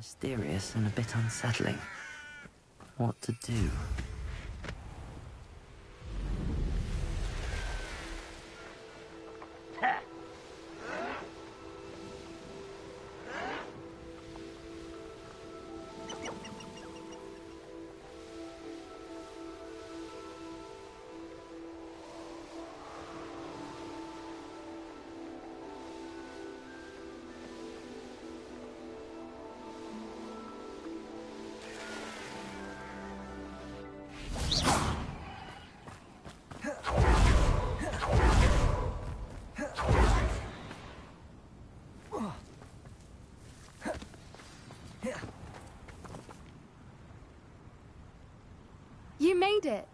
Mysterious and a bit unsettling. What to do? You made it!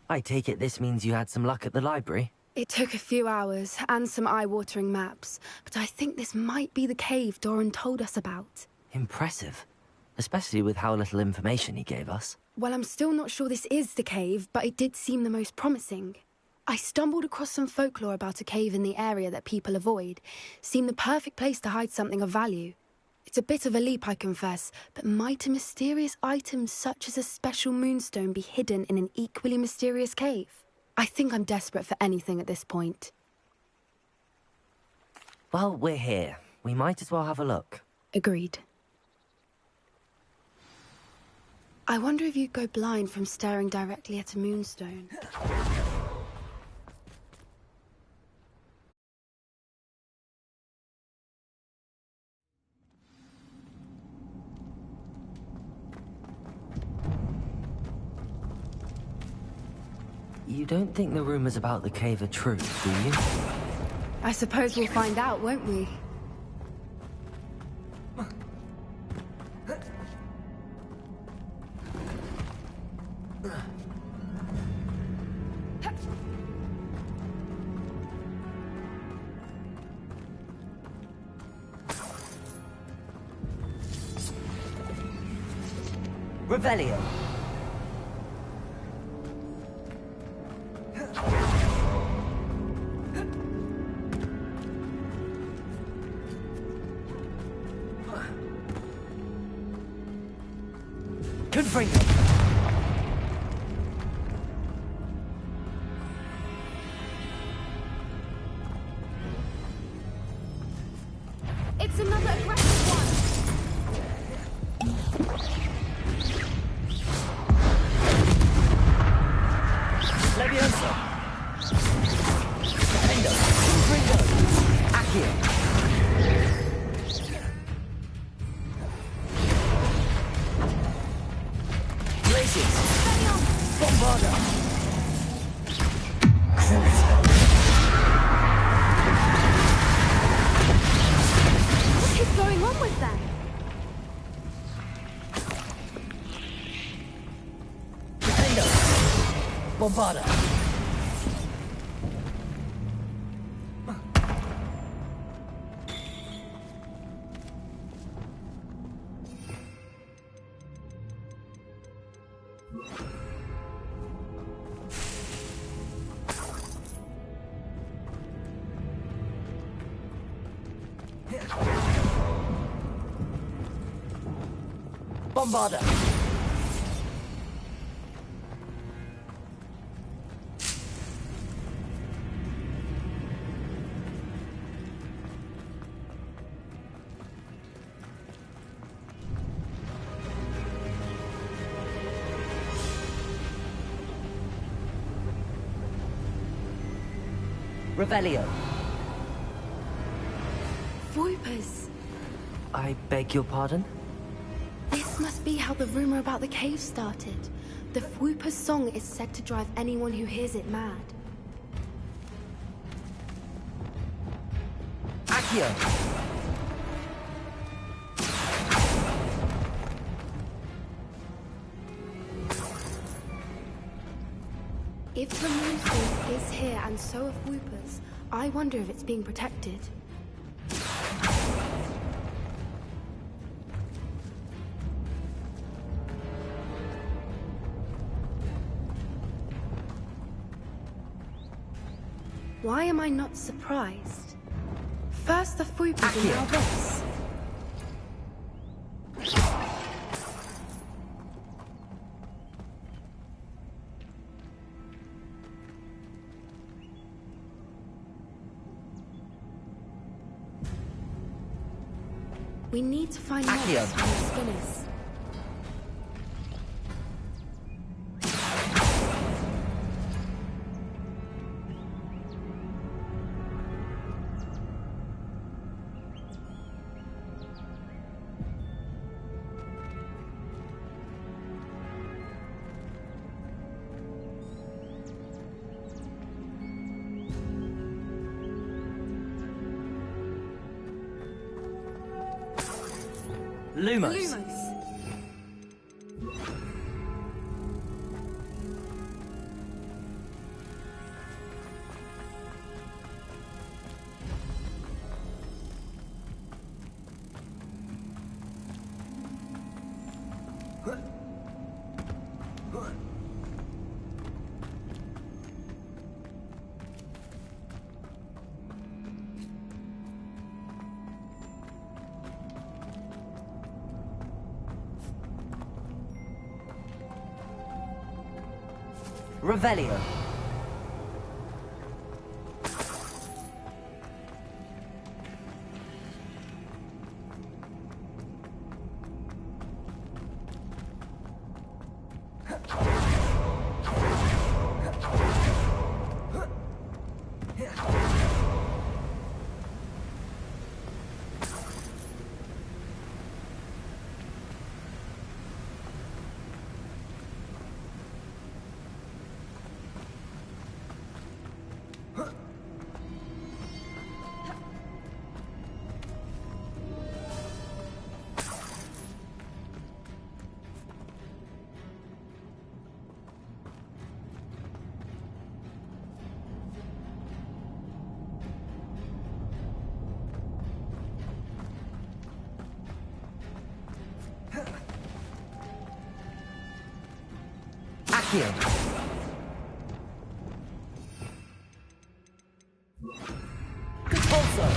I take it this means you had some luck at the library? It took a few hours and some eye-watering maps, but I think this might be the cave Doran told us about. Impressive. Especially with how little information he gave us. Well, I'm still not sure this is the cave, but it did seem the most promising. I stumbled across some folklore about a cave in the area that people avoid. Seemed the perfect place to hide something of value. It's a bit of a leap, I confess, but might a mysterious item such as a special moonstone be hidden in an equally mysterious cave? I think I'm desperate for anything at this point. Well, we're here. We might as well have a look. Agreed. I wonder if you'd go blind from staring directly at a moonstone. You don't think the rumors about the cave are true, do you? I suppose we'll find out, won't we? Revelio. Confringo. It's another aggressive one! Levioso. Confringo. Confringo. Accio. Bombarda! What is going on with them? Defendo! Bombarda! Bombarda! Revelio. Voipers. I beg your pardon? This must be how the rumor about the cave started. The Whooper's song is said to drive anyone who hears it mad. Accio! If the moonstone is here and so are Whoopers, I wonder if it's being protected. Why am I not surprised? First the Fupas and now this. We need to find moths from the spinners. Lumos. Revelio. Accio. Repulsor.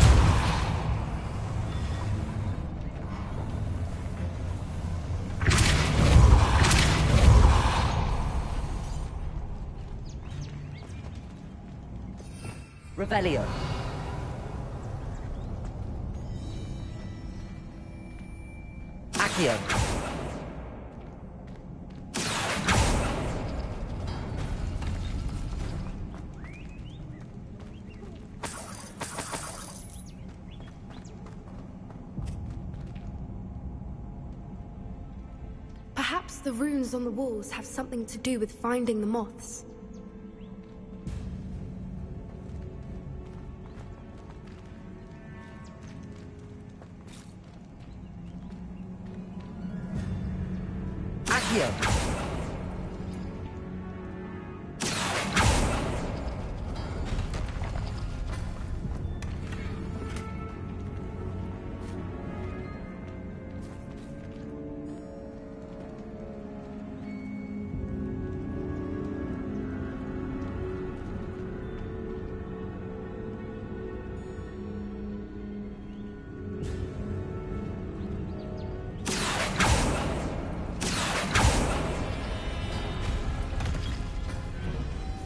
Revelio. Accio. Perhaps the runes on the walls have something to do with finding the moths. Accio.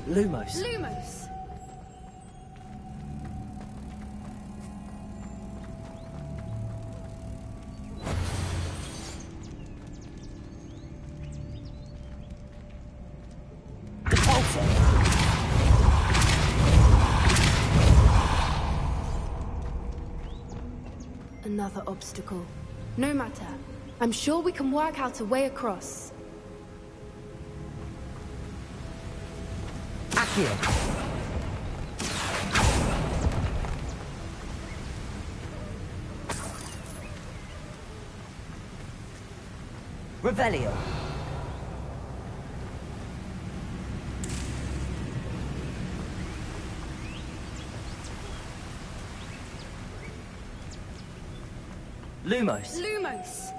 Lumos. Lumos! Repulsor. Another obstacle. No matter. I'm sure we can work out a way across. Accio. Revelio. Lumos. Lumos!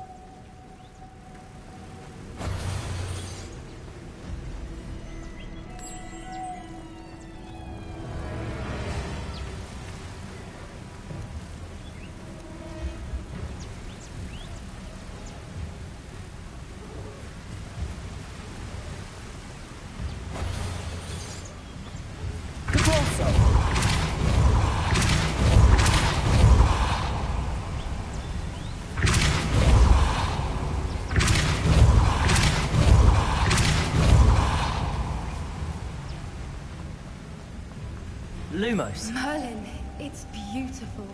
Lumos. Merlin, it's beautiful.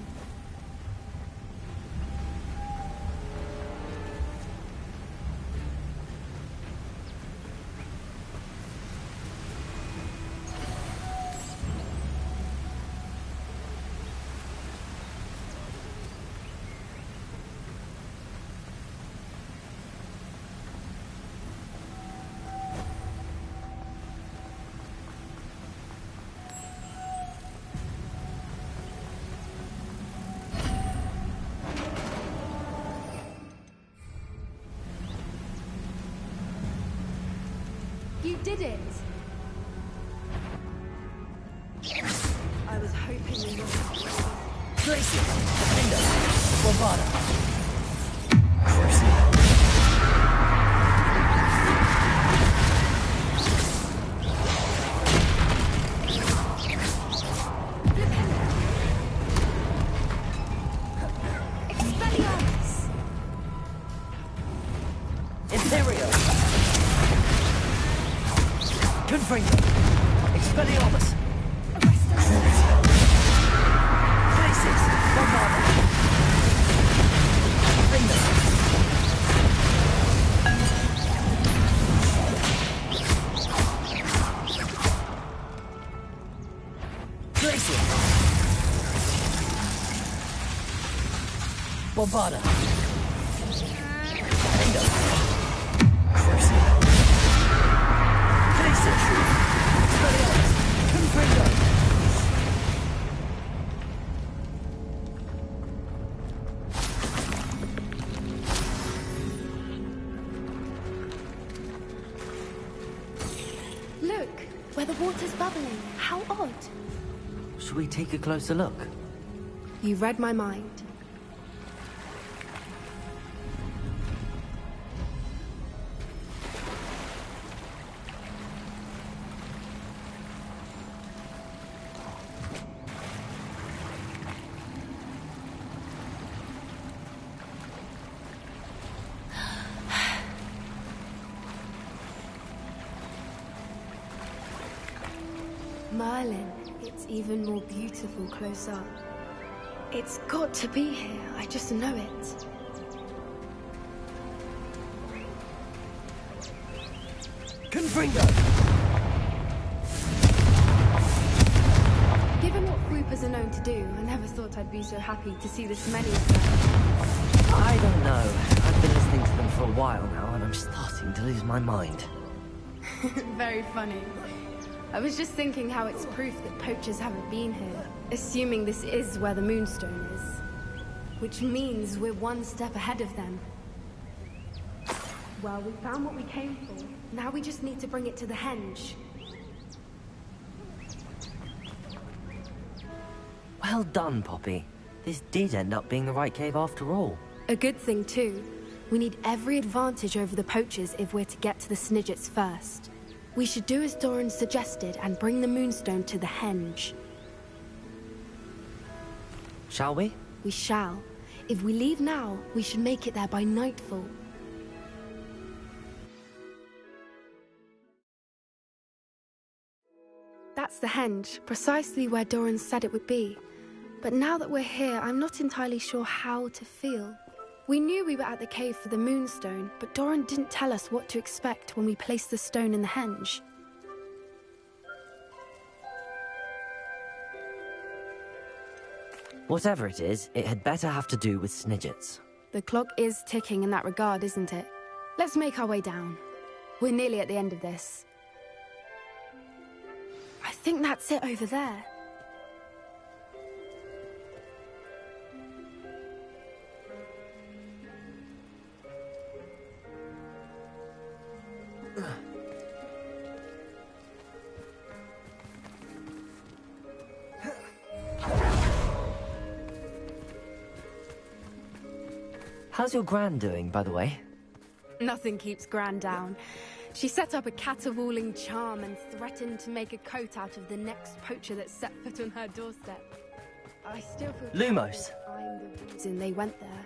You did it! I was hoping you would. Glacier! Defender! Bombada! Expelliarmus! Imperio! Confringo! Expelliarmus! Glaciers! Bombada! Defender! Glacier! Bombada! Defender! Glaciers! Expelliarmus! Confringo! Look, where the water's bubbling. How odd. Should we take a closer look? You read my mind. Merlin, it's even more beautiful close up. It's got to be here, I just know it. Confringo! Given what Groupers are known to do, I never thought I'd be so happy to see this many of them. I don't know. I've been listening to them for a while now, and I'm starting to lose my mind. Very funny. I was just thinking how it's proof that poachers haven't been here, assuming this is where the Moonstone is. Which means we're one step ahead of them. Well, we found what we came for. Now we just need to bring it to the henge. Well done, Poppy. This did end up being the right cave after all. A good thing, too. We need every advantage over the poachers if we're to get to the Snidgets first. We should do as Doran suggested and bring the Moonstone to the henge. Shall we? We shall. If we leave now, we should make it there by nightfall. That's the henge, precisely where Doran said it would be. But now that we're here, I'm not entirely sure how to feel. We knew we were at the cave for the Moonstone, but Doran didn't tell us what to expect when we placed the stone in the henge. Whatever it is, it had better have to do with Snidgets. The clock is ticking in that regard, isn't it? Let's make our way down. We're nearly at the end of this. I think that's it over there. How's your Gran doing, by the way? Nothing keeps Gran down. She set up a caterwauling charm and threatened to make a coat out of the next poacher that set foot on her doorstep. I still feel Lumos. I'm the reason they went there.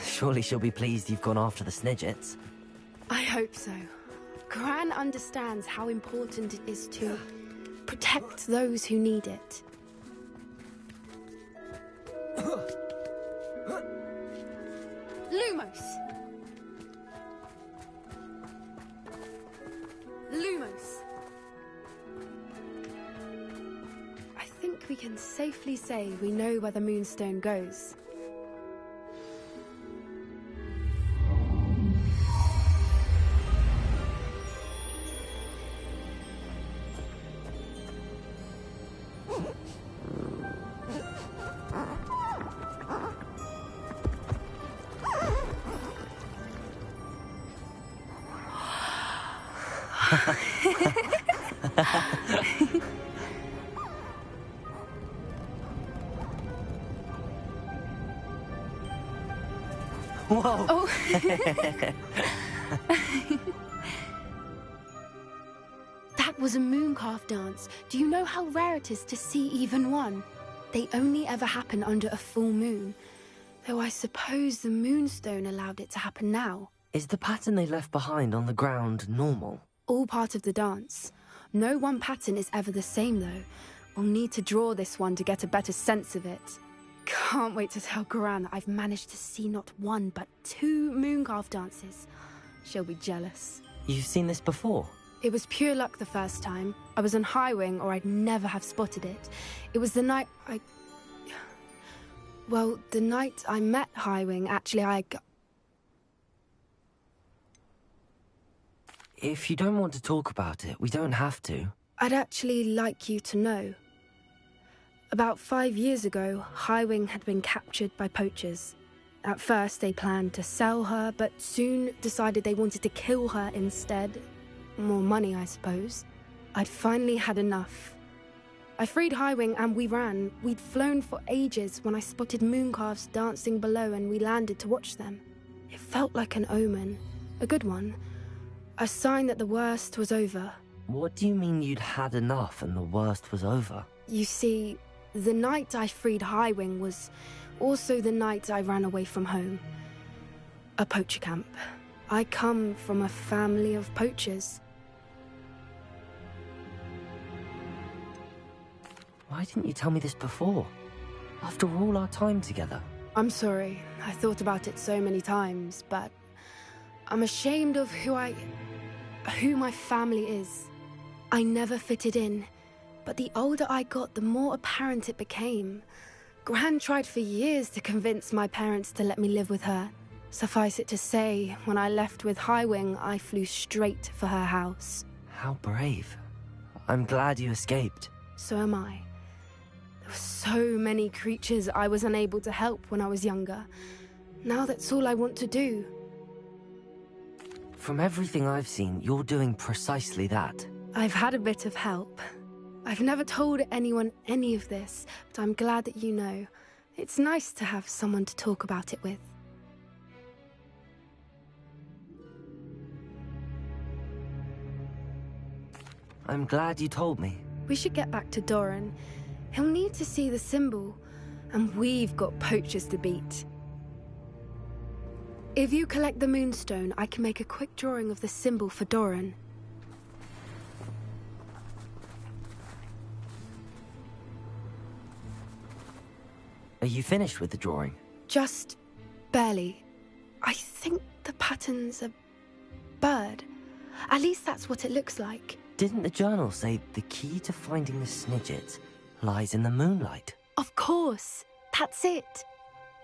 Surely she'll be pleased you've gone after the Snidgets. I hope so. Gran understands how important it is to Protect those who need it. Lumos! Lumos! I think we can safely say we know where the Moonstone goes. Whoa! Oh! That was a mooncalf dance. Do you know how rare it is to see even one? They only ever happen under a full moon. Though I suppose the Moonstone allowed it to happen now. Is the pattern they left behind on the ground normal? All part of the dance. No one pattern is ever the same, though. We'll need to draw this one to get a better sense of it. Can't wait to tell Gran that I've managed to see not one, but 2 mooncalf dances. She'll be jealous. You've seen this before? It was pure luck the first time. I was on Highwing, or I'd never have spotted it. It was the night Well, the night I met Highwing, actually, If you don't want to talk about it, we don't have to. I'd actually like you to know. About 5 years ago, Highwing had been captured by poachers. At first, they planned to sell her, but soon decided they wanted to kill her instead. More money, I suppose. I'd finally had enough. I freed Highwing and we ran. We'd flown for ages when I spotted mooncalves dancing below and we landed to watch them. It felt like an omen. A good one. A sign that the worst was over. What do you mean you'd had enough and the worst was over? You see, the night I freed Highwing was also the night I ran away from home. A poacher camp. I come from a family of poachers. Why didn't you tell me this before? After all our time together. I'm sorry. I thought about it so many times, but I'm ashamed of who my family is. I never fitted in, but the older I got, the more apparent it became. Gran tried for years to convince my parents to let me live with her. Suffice it to say, when I left with Highwing, I flew straight for her house. How brave. I'm glad you escaped. So am I. There were so many creatures I was unable to help when I was younger. Now that's all I want to do. From everything I've seen, you're doing precisely that. I've had a bit of help. I've never told anyone any of this, but I'm glad that you know. It's nice to have someone to talk about it with. I'm glad you told me. We should get back to Doran. He'll need to see the symbol, and we've got poachers to beat. If you collect the Moonstone, I can make a quick drawing of the symbol for Doran. Are you finished with the drawing? Just barely. I think the pattern's a bird. At least that's what it looks like. Didn't the journal say the key to finding the Snidget lies in the moonlight? Of course. That's it.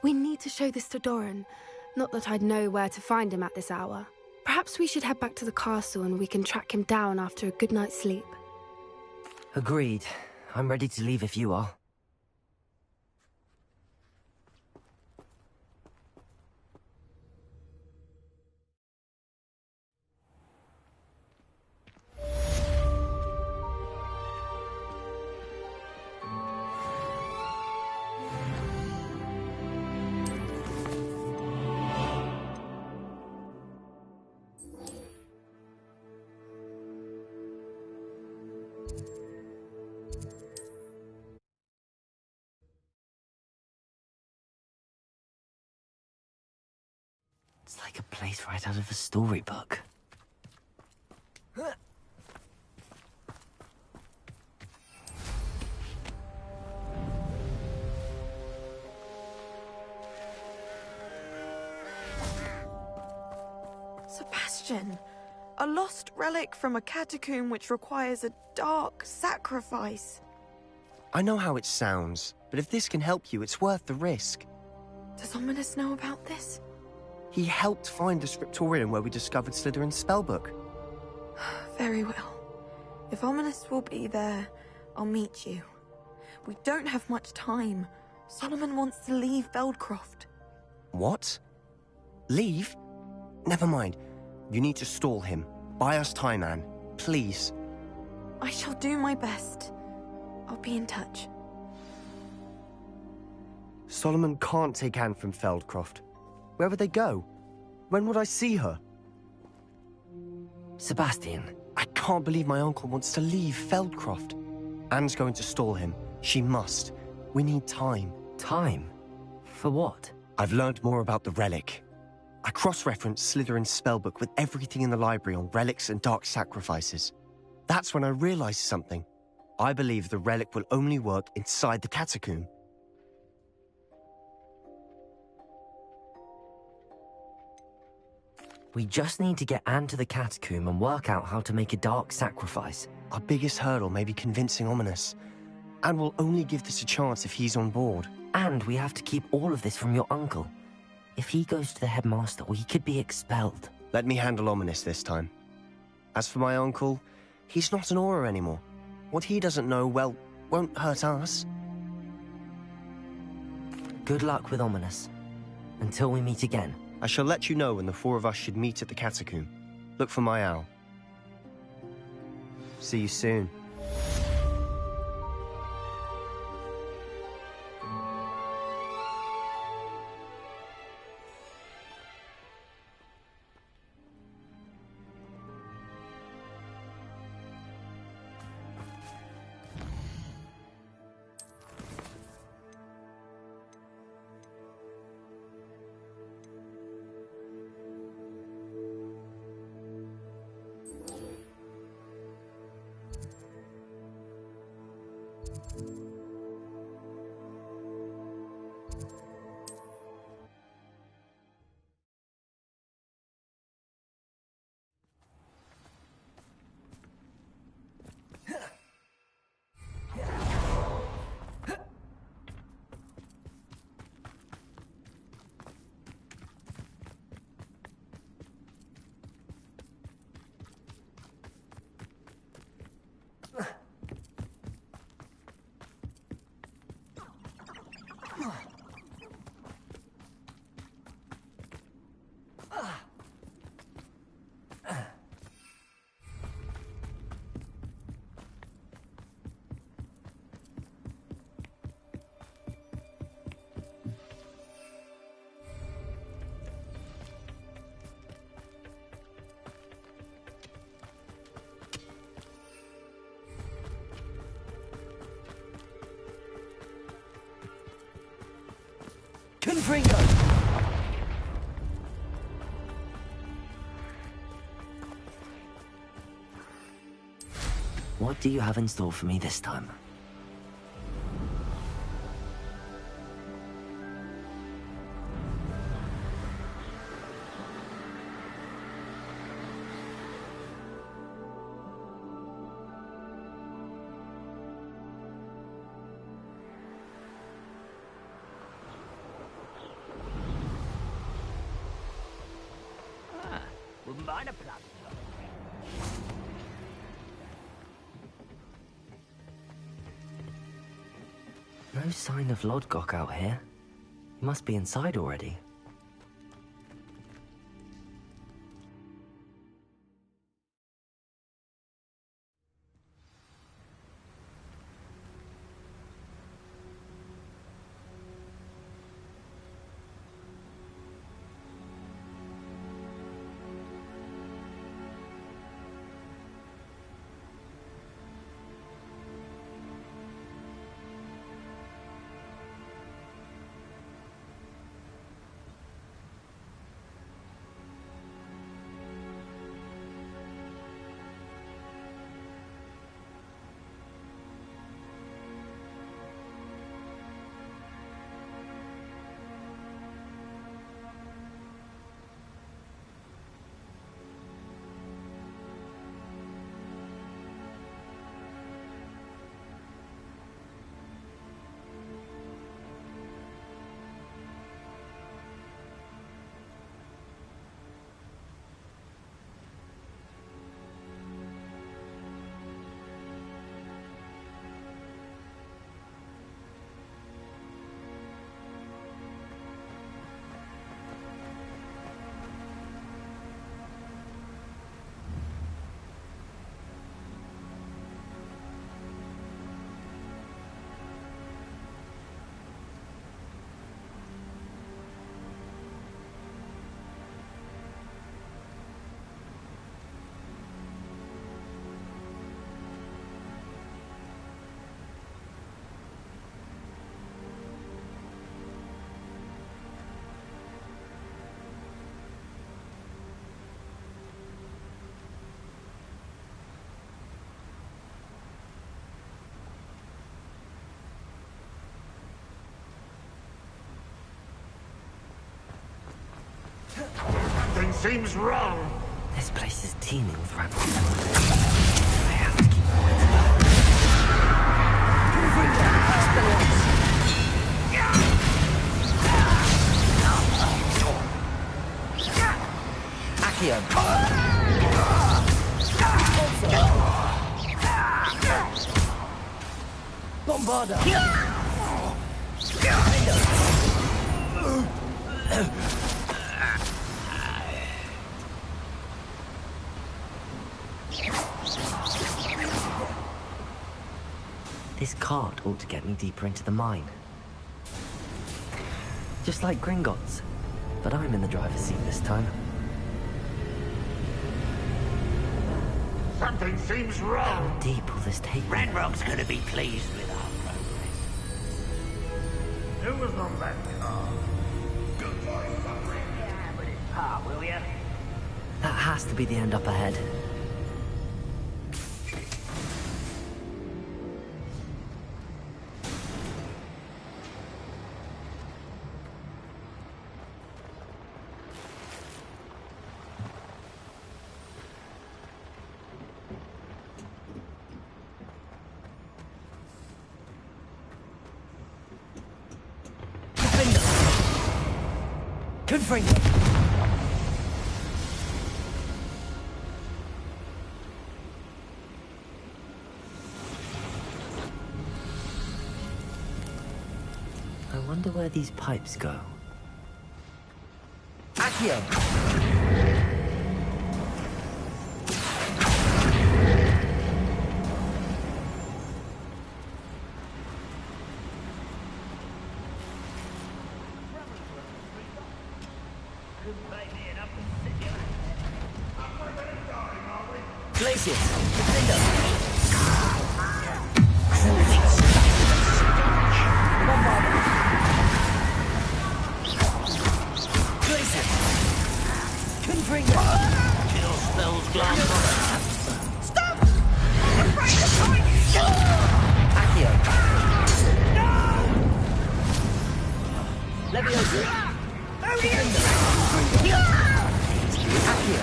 We need to show this to Doran. Not that I'd know where to find him at this hour. Perhaps we should head back to the castle and we can track him down after a good night's sleep. Agreed. I'm ready to leave if you are. It's like a place right out of a storybook. A lost relic from a catacomb which requires a dark sacrifice. I know how it sounds, but if this can help you, it's worth the risk. Does Ominous know about this? He helped find the scriptorium where we discovered Slytherin's spellbook. Very well. If Ominous will be there, I'll meet you. We don't have much time. Solomon wants to leave Beldcroft. What? Leave? Never mind. You need to stall him. Buy us time, Anne. Please. I shall do my best. I'll be in touch. Solomon can't take Anne from Feldcroft. Where would they go? When would I see her? Sebastian. I can't believe my uncle wants to leave Feldcroft. Anne's going to stall him. She must. We need time. Time? For what? I've learned more about the relic. I cross-referenced Slytherin's spellbook with everything in the library on relics and dark sacrifices. That's when I realized something. I believe the relic will only work inside the catacomb. We just need to get Anne to the catacomb and work out how to make a dark sacrifice. Our biggest hurdle may be convincing Ominous. And we'll only give this a chance if he's on board. And we have to keep all of this from your uncle. If he goes to the headmaster, we could be expelled. Let me handle Ominous this time. As for my uncle, he's not an Auror anymore. What he doesn't know, well, won't hurt us. Good luck with Ominous. Until we meet again. I shall let you know when the four of us should meet at the catacomb. Look for my owl. See you soon. Confringo! What do you have in store for me this time? No sign of Lodgok out here. He must be inside already. Something seems wrong. This place is teeming with rabbits. I have to keep quiet about it. Bombarda! This cart ought to get me deeper into the mine. Just like Gringotts, but I'm in the driver's seat this time. Something seems wrong. How deep will this take me? Ranrock's gonna be pleased with our progress. Who was on that car? Yeah, but it's part, will ya? That has to be the end up ahead. Confringo! I wonder where these pipes go. Accio! Glacius! Defender! Bombarda! Glacius! Confringo! Kill spells glass. Stop! I'm afraid to fight you! Accio! No! Leviosa! Odium! Accio!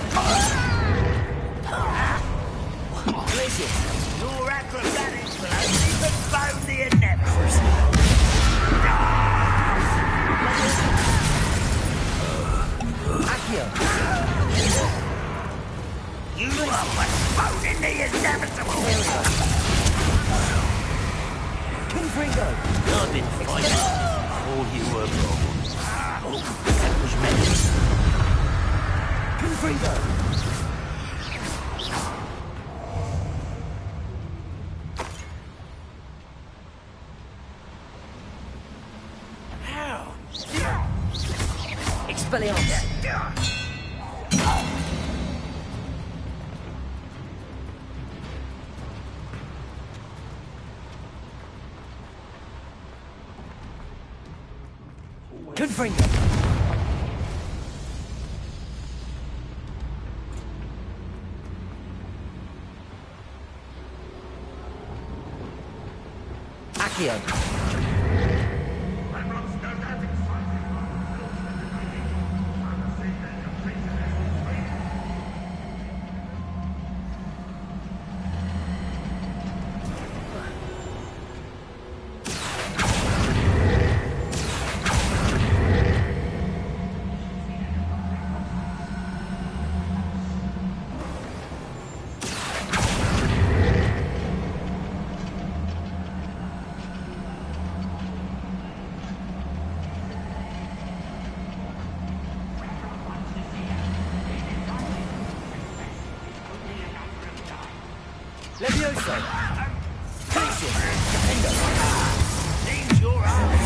Glacius! Your acrobatics will only postpone the inevitable. Accio! You are postponing the inevitable. Confringo! I've been fighting all you were wrong. Oh, that was meant. Confringo! Expelliarmus! Confringo! Accio! Levioso! Glacius! Defender! Seems your arms.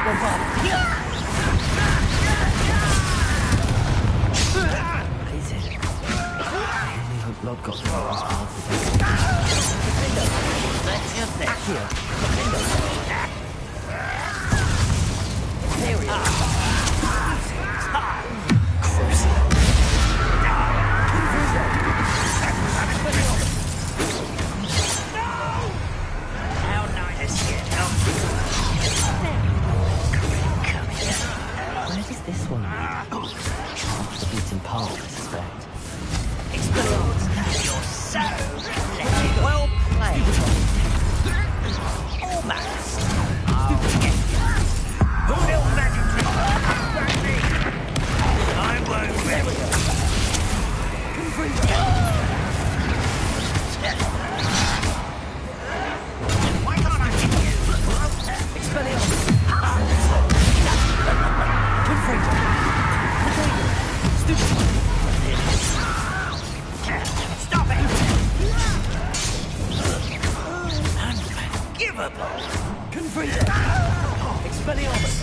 Bombarda! Please hit. I only hope Lord got the right response to this. Defender! That's your thing. Accio! Defender! Imperial! Crucial! How nice to get help. So, well played. Almost. I'll get you. Who knew magic tricks? Like me. I won't let you. Why can't I hit you? Expelliarmus! Confringo! Potato! Stupefy! Stop it! Unforgivable! Confringo! Expelliarmus!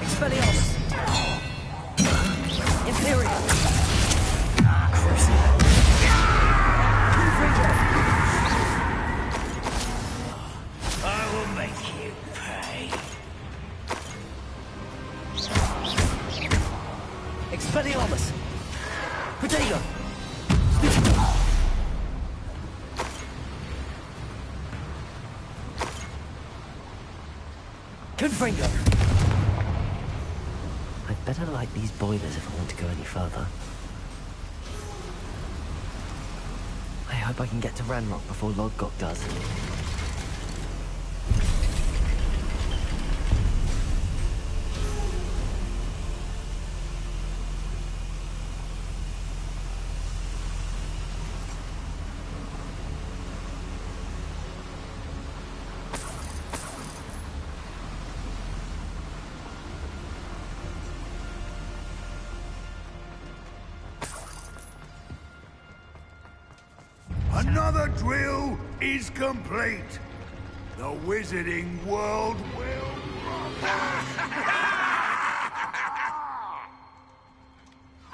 Expelliarmus! Imperial! Crucible! Confringo! I will make you pay. Expelliarmus! Potato! Confringo! I'd better light these boilers if I want to go any further. I hope I can get to Ranrock before Lodgok does. Another drill is complete. The wizarding world will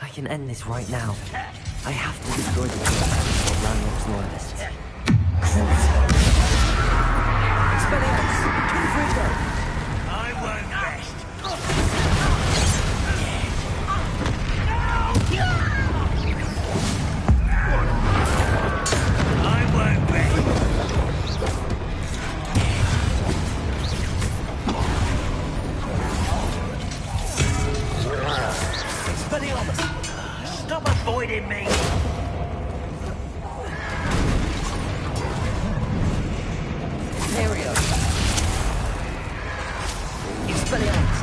I can end this right now. I have to destroy the world before Ranrock's loyalists. Expelliarmus! Confringo! I won't rest. I won't rest. Expelliarmus! Stop avoiding me. Imperio! Expelliarmus!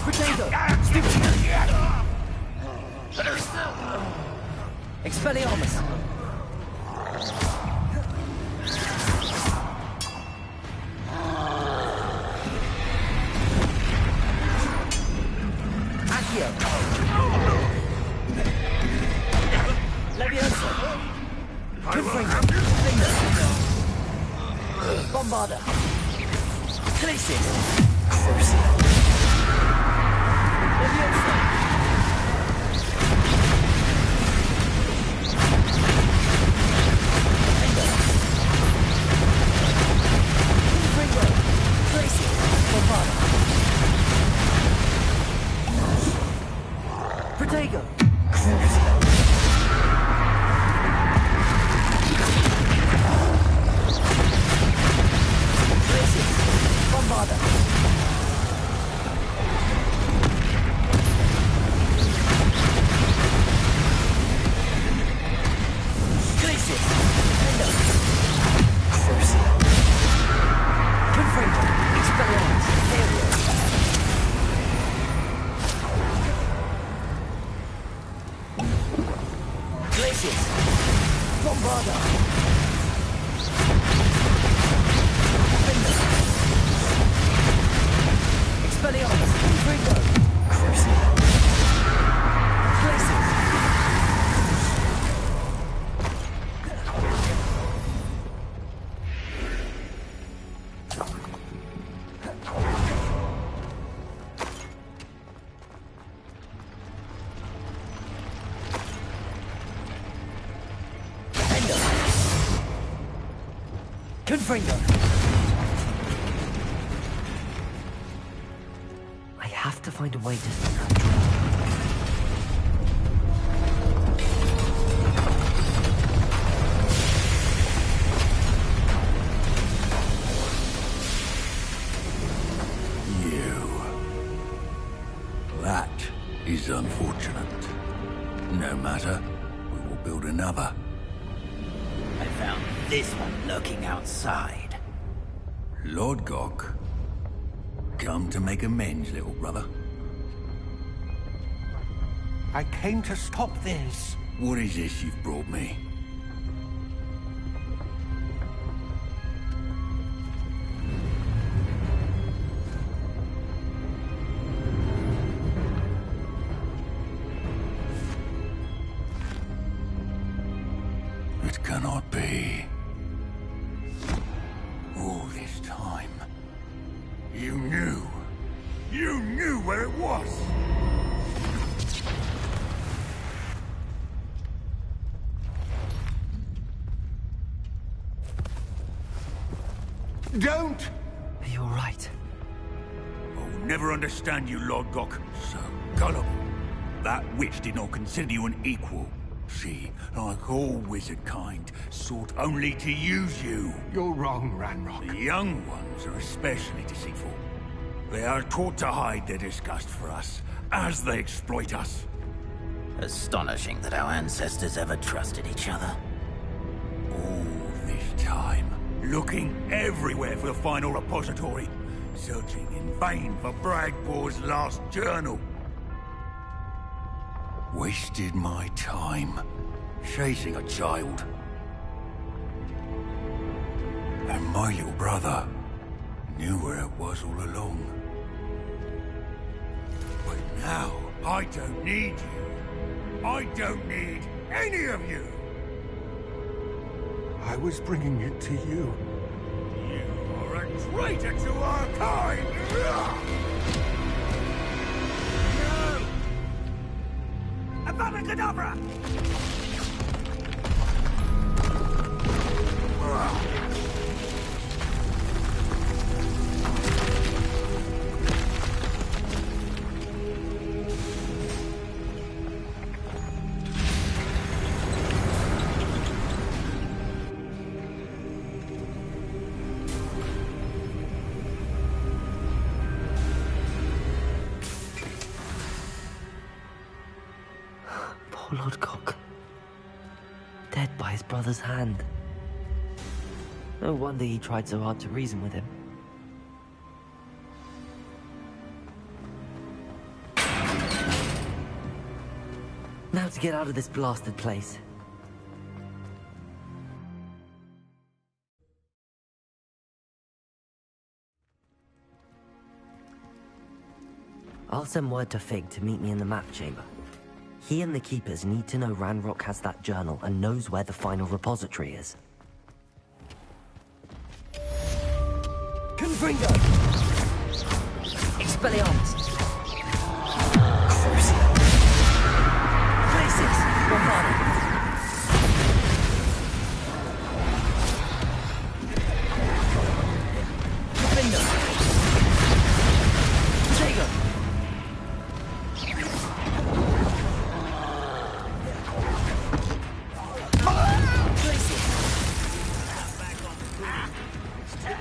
Potato! Expelliarmus! Accio! Leviosa! Confringo! Bombarda! Glacius! Crucia! Leviosa! Confringo! Glacius! Bombarda! Protego! Crucia! Glacius! Bombarda! Glacius! Endo! Crucia! Confringo! Expelliarmus! Imperio! Glacius! Bombarda! Defender! Expelliarmus! Confringo! Crucia! Glacius! Defender! Confringo! I have to find a way to stop that drone. That is unfortunate. No matter. We will build another. I found this one lurking outside. Lord Gok, come to make amends, little brother. I came to stop this. What is this you've brought me? It cannot be. All this time, you knew. You knew where it was. Don't! Are you alright? I'll never understand you, Lord Gok. So gullible. That witch did not consider you an equal. She, like all wizard kind, sought only to use you. You're wrong, Ranrock. The young ones are especially deceitful. They are taught to hide their disgust for us, as they exploit us. Astonishing that our ancestors ever trusted each other. All this time, looking everywhere for the final repository, searching in vain for Bragbor's last journal. Wasted my time, chasing a child. And my little brother knew where it was all along. But now, I don't need you. I don't need any of you. I was bringing it to you. You are a traitor to our kind! No! Avada Kedavra! Poor Lodgok. Dead by his brother's hand. No wonder he tried so hard to reason with him. Now to get out of this blasted place. I'll send word to Fig to meet me in the map chamber. He and the Keepers need to know Ranrock has that journal and knows where the final repository is. Confringo! Expelliarmus! Crucio! Places! Bombarded! Confringo! Jago!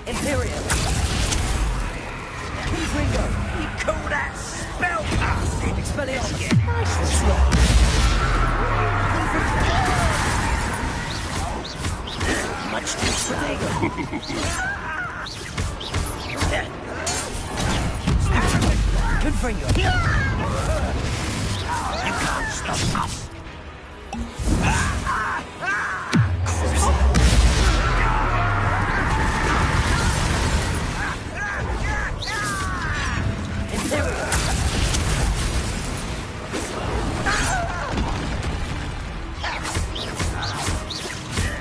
Imperium! Confringo! You call that spellcasting? Expelliarmus! Much too slow. Confringo! You can't stop us.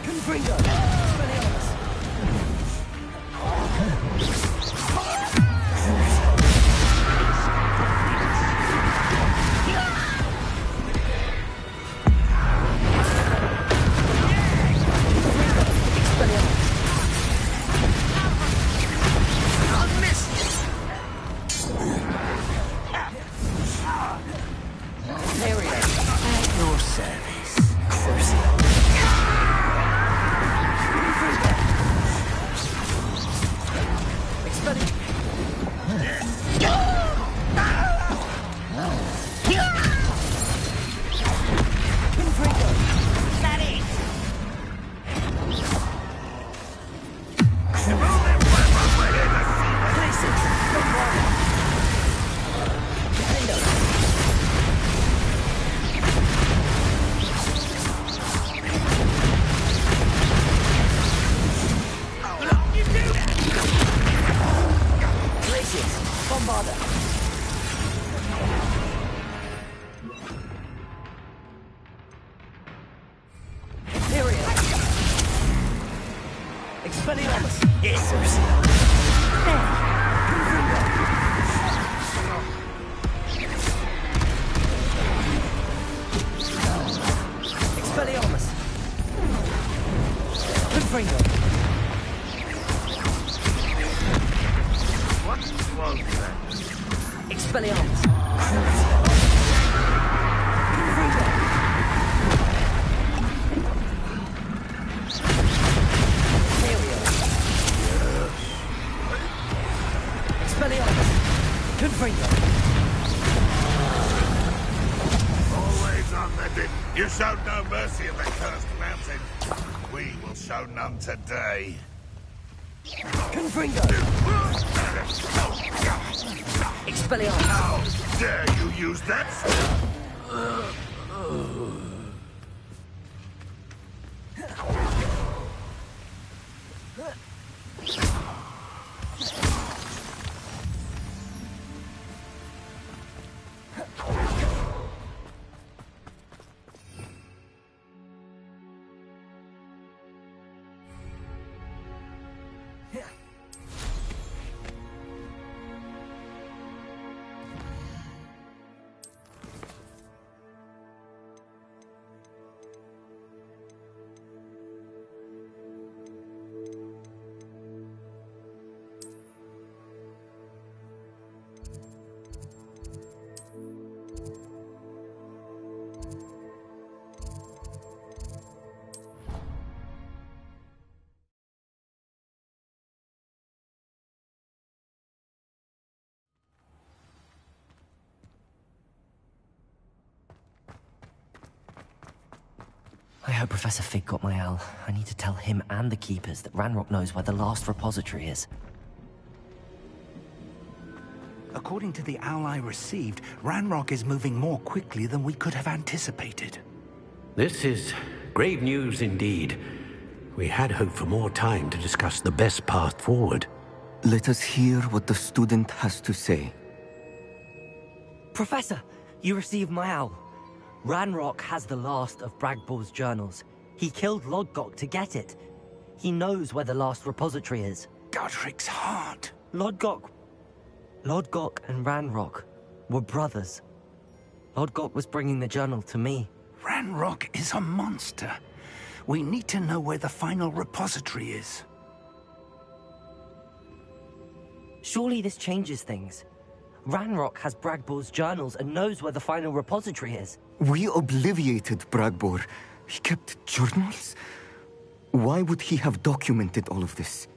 Confringo! At your service. That it? Expelliarmus! Yes, Expelliarmus! Confringo! What was that? Expelliarmus! Expelliarmus! Confringo! Always unmended. You showed no mercy in the cursed mountain. We will show none today. Confringo! Expelliarmus! How dare you use that? hope Professor Fig got my owl. I need to tell him and the Keepers that Ranrock knows where the last repository is. According to the owl I received, Ranrock is moving more quickly than we could have anticipated. This is grave news indeed. We had hoped for more time to discuss the best path forward. Let us hear what the student has to say. Professor, you received my owl. Ranrock has the last of Bragbor's journals. He killed Lodgok to get it. He knows where the last repository is. Godric's heart. Lodgok and Ranrock were brothers. Lodgok was bringing the journal to me. Ranrock is a monster. We need to know where the final repository is. Surely this changes things. Ranrock has Bragbor's journals and knows where the final repository is. We obliviated Bragbor. He kept journals? Why would he have documented all of this?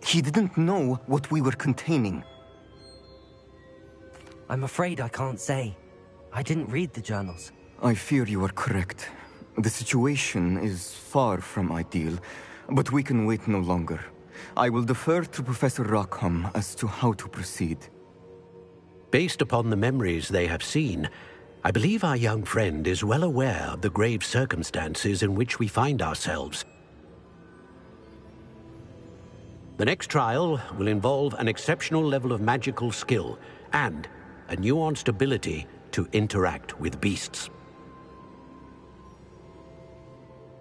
He didn't know what we were containing. I'm afraid I can't say. I didn't read the journals. I fear you are correct. The situation is far from ideal, but we can wait no longer. I will defer to Professor Rockham as to how to proceed. Based upon the memories they have seen, I believe our young friend is well aware of the grave circumstances in which we find ourselves. The next trial will involve an exceptional level of magical skill and a nuanced ability to interact with beasts.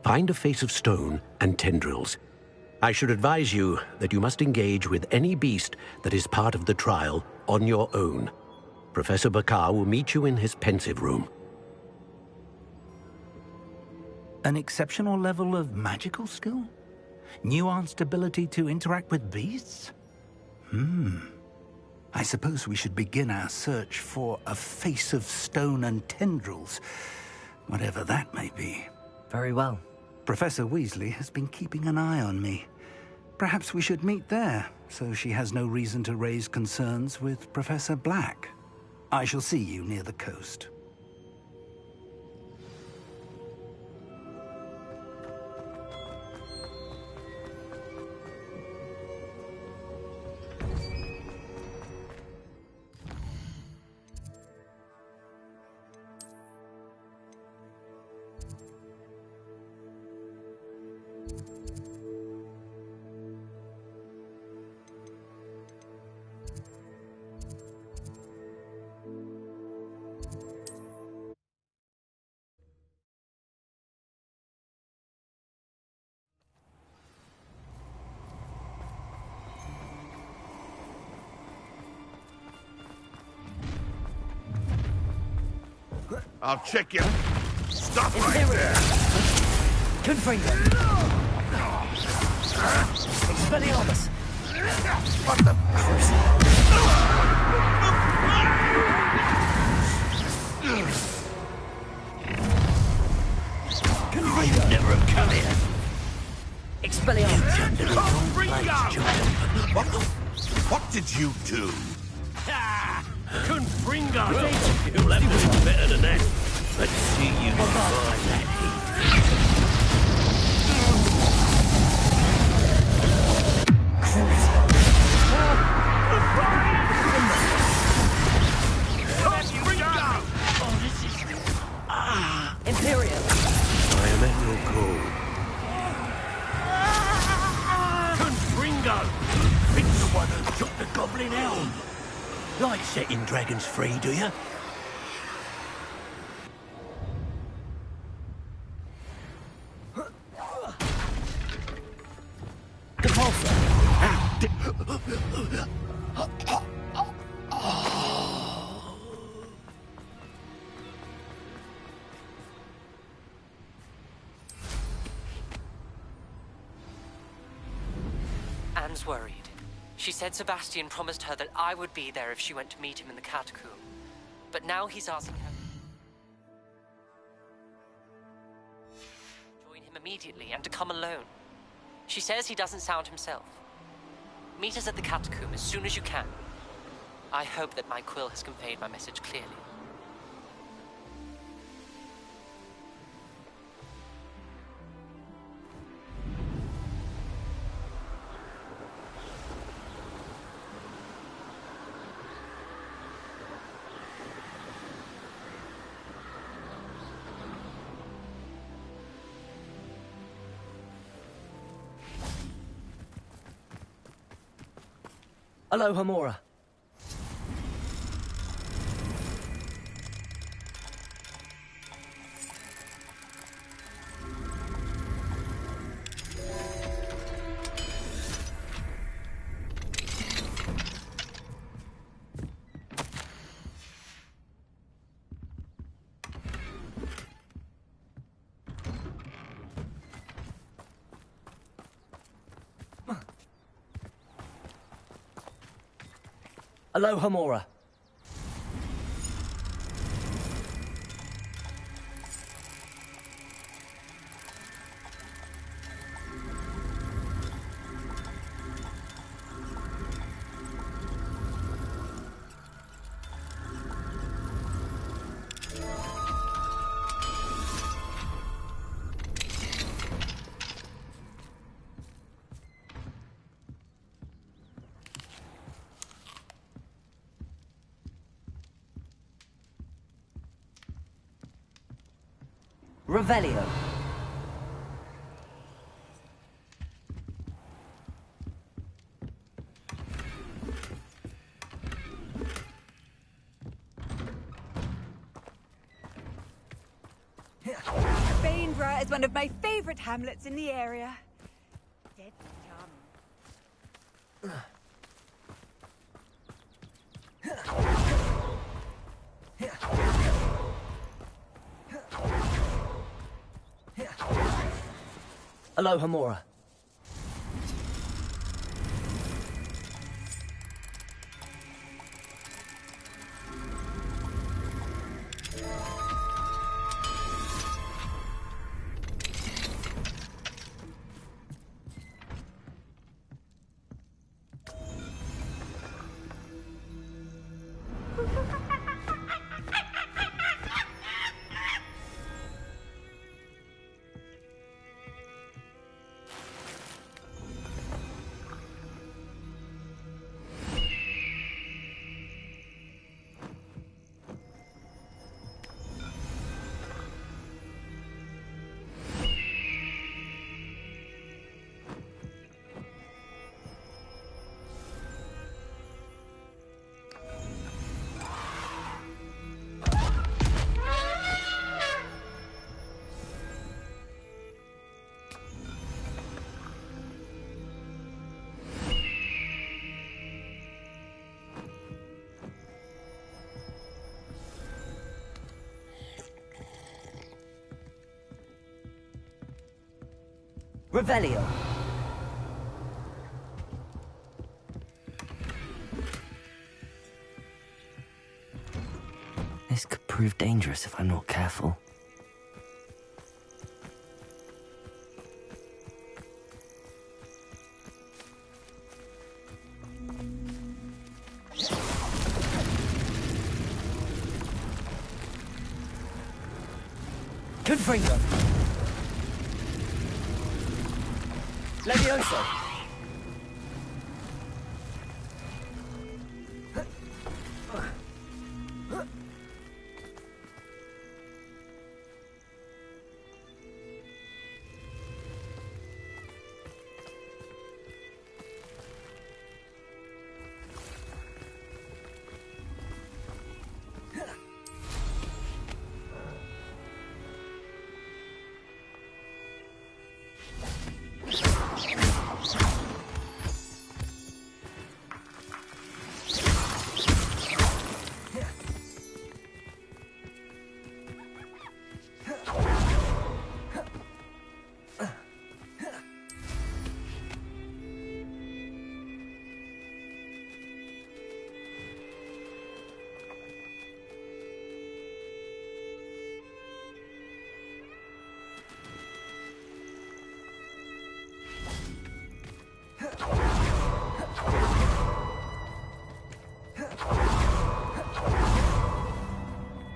Find a face of stone and tendrils. I should advise you that you must engage with any beast that is part of the trial on your own. Professor Bakar will meet you in his pensive room. An exceptional level of magical skill? Nuanced ability to interact with beasts? I suppose we should begin our search for a face of stone and tendrils, whatever that may be. Very well. Professor Weasley has been keeping an eye on me. Perhaps we should meet there, so she has no reason to raise concerns with Professor Black. I shall see you near the coast. I'll check you. Stop right there! Confringo! Expelliarmus! What the... Confringo! Never have come here. Expelliarmus! What did you do? Confringo! You'll have to do better than that. Let's see you survive that heat. Imperial! I am at your call. Confringo! It's the one who took the Goblin Elm. Like setting dragons free, do you? Anne's worried. She said Sebastian promised her that I would be there if she went to meet him in the catacomb. But now he's asking her to join him immediately and to come alone. She says he doesn't sound himself. Meet us at the catacomb as soon as you can. I hope that my quill has conveyed my message clearly. Aloha Mora. Aloha Mora. Revelio. Bainborough is one of my favorite hamlets in the area. Dead charming. Aloha Mora. Revelio. This could prove dangerous if I'm not careful. Confringo. Levioso.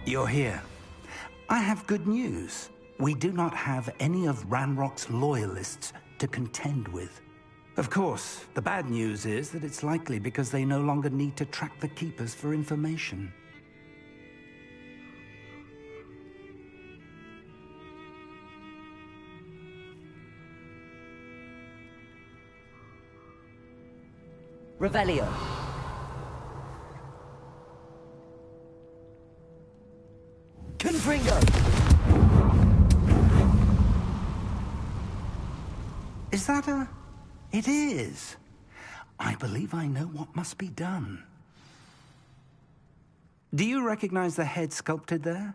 You're here. I have good news. We do not have any of Ranrock's loyalists to contend with. Of course, the bad news is that it's likely because they no longer need to track the Keepers for information. Revelio. Is that a... It is. I believe I know what must be done. Do you recognize the head sculpted there?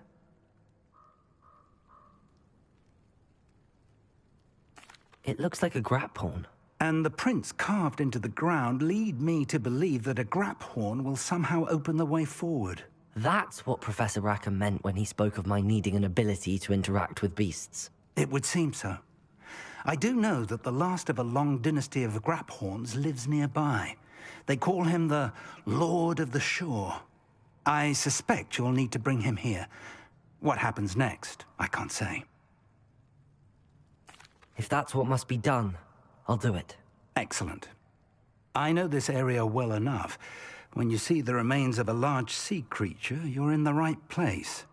It looks like a grap horn. And the prints carved into the ground lead me to believe that a grap horn will somehow open the way forward. That's what Professor Rackham meant when he spoke of my needing an ability to interact with beasts. It would seem so. I do know that the last of a long dynasty of grap horns lives nearby. They call him the Lord of the Shore. I suspect you'll need to bring him here. What happens next, I can't say. If that's what must be done, I'll do it. Excellent. I know this area well enough. When you see the remains of a large sea creature, you're in the right place.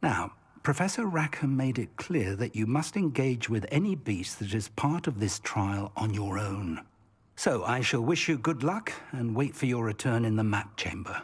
Now, Professor Rackham made it clear that you must engage with any beast that is part of this trial on your own. So I shall wish you good luck and wait for your return in the map chamber.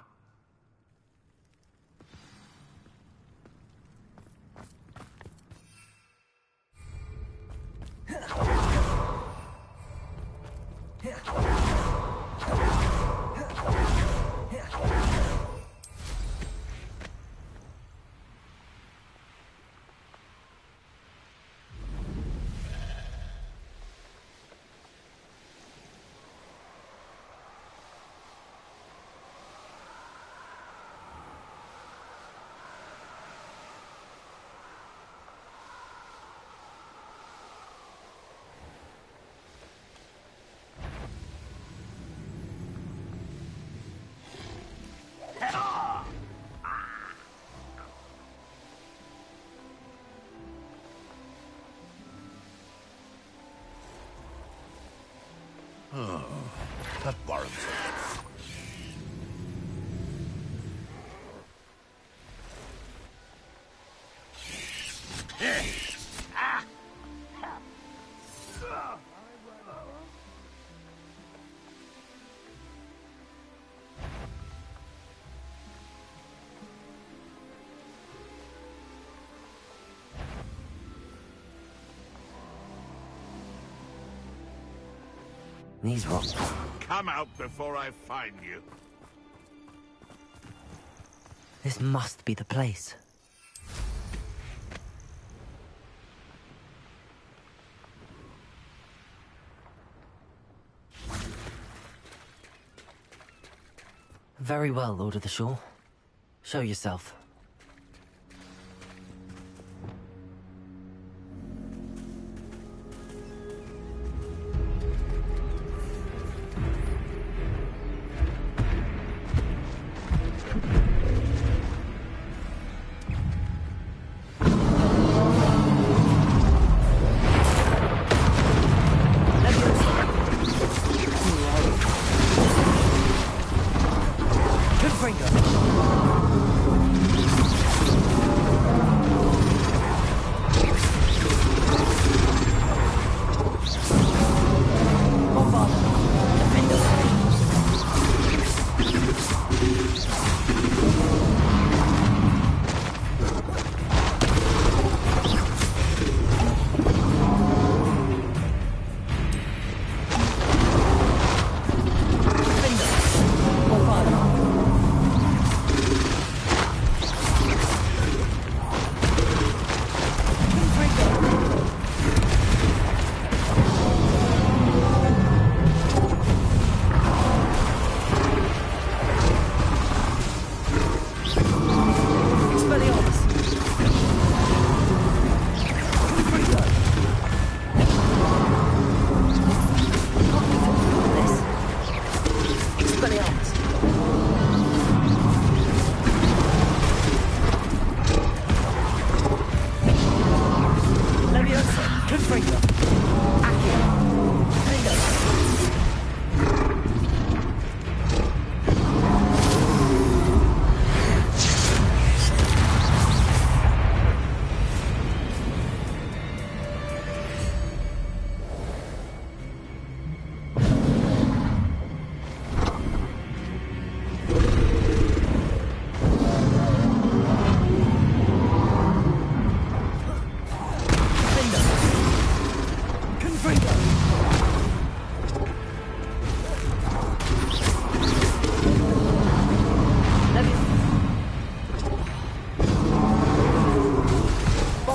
Oh, that warrants it. These rocks. Come out before I find you. This must be the place. Very well, Lord of the Shore. Show yourself.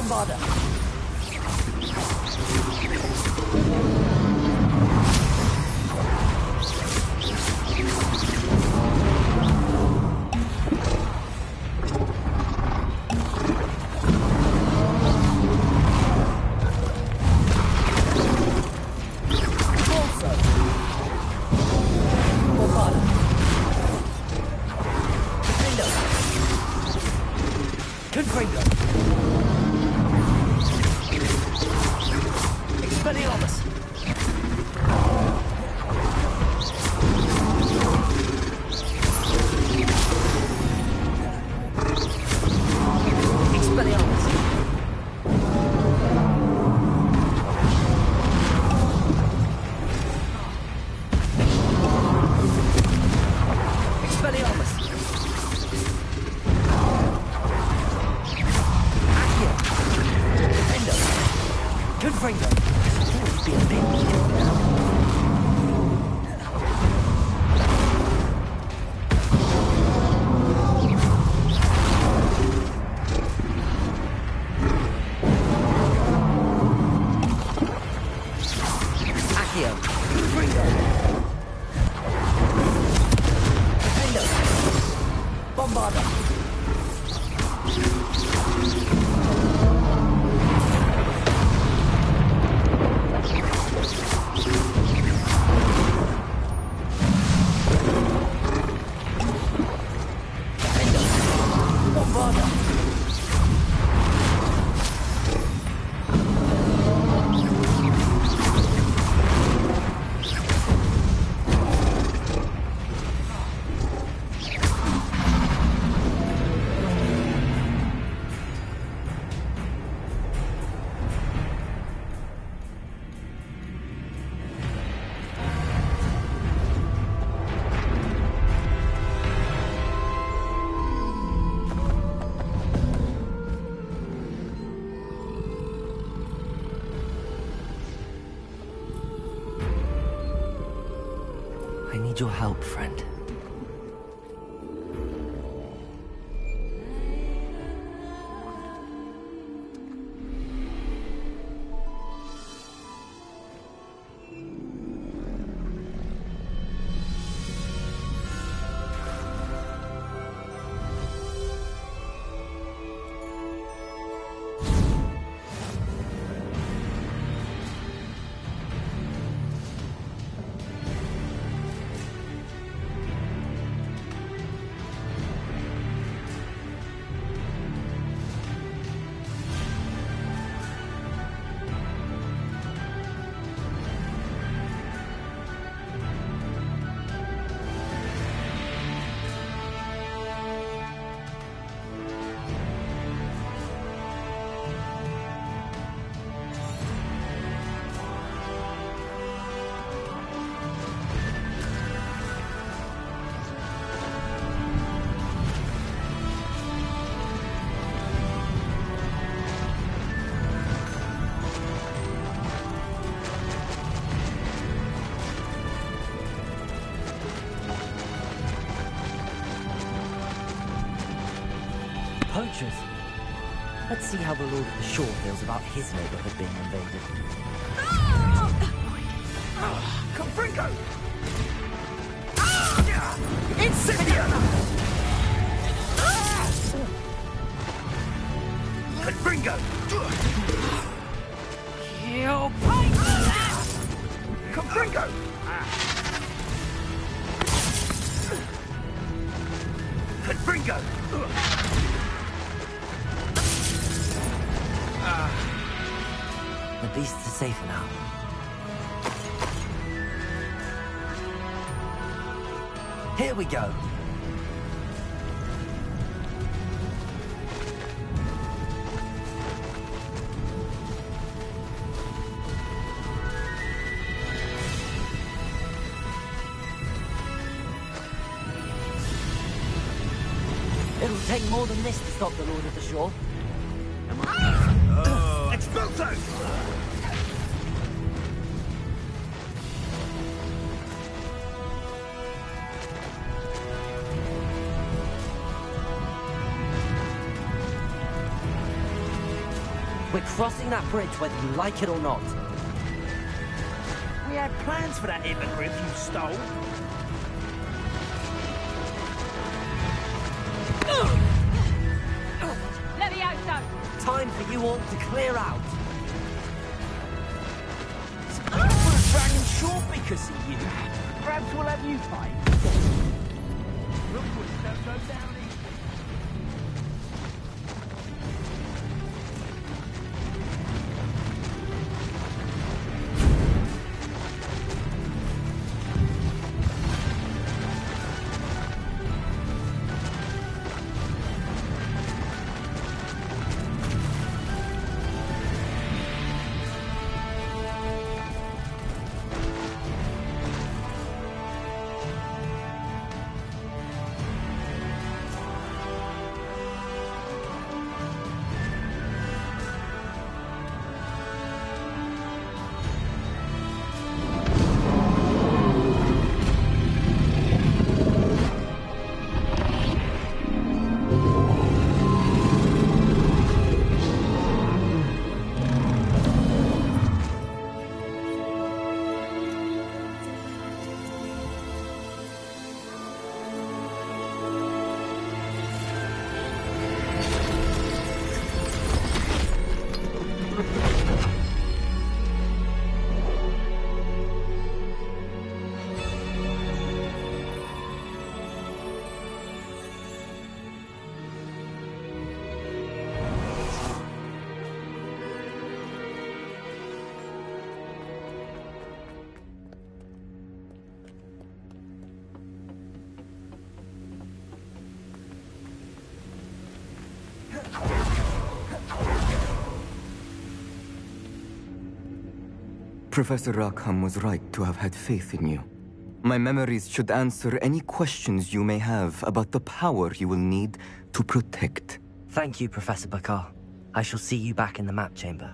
Bombarder! I need your help, friend. Poachers. Let's see how the Lord of the Shore feels about his neighborhood being invaded. Confringo! Incendium! Confringo! Kill Confringo! Confringo! The beasts are safer now. Here we go. It'll take more than this to stop the Lord of the Shore. Expulso! We're crossing that bridge whether you like it or not. We had plans for that hippogriff you stole. Levioso! Time for you all to clear out. Dragon short because of you. Perhaps we'll have you fight. Rookwood don't go down easy. Professor Rackham was right to have had faith in you. My memories should answer any questions you may have about the power you will need to protect. Thank you, Professor Bakar. I shall see you back in the map chamber.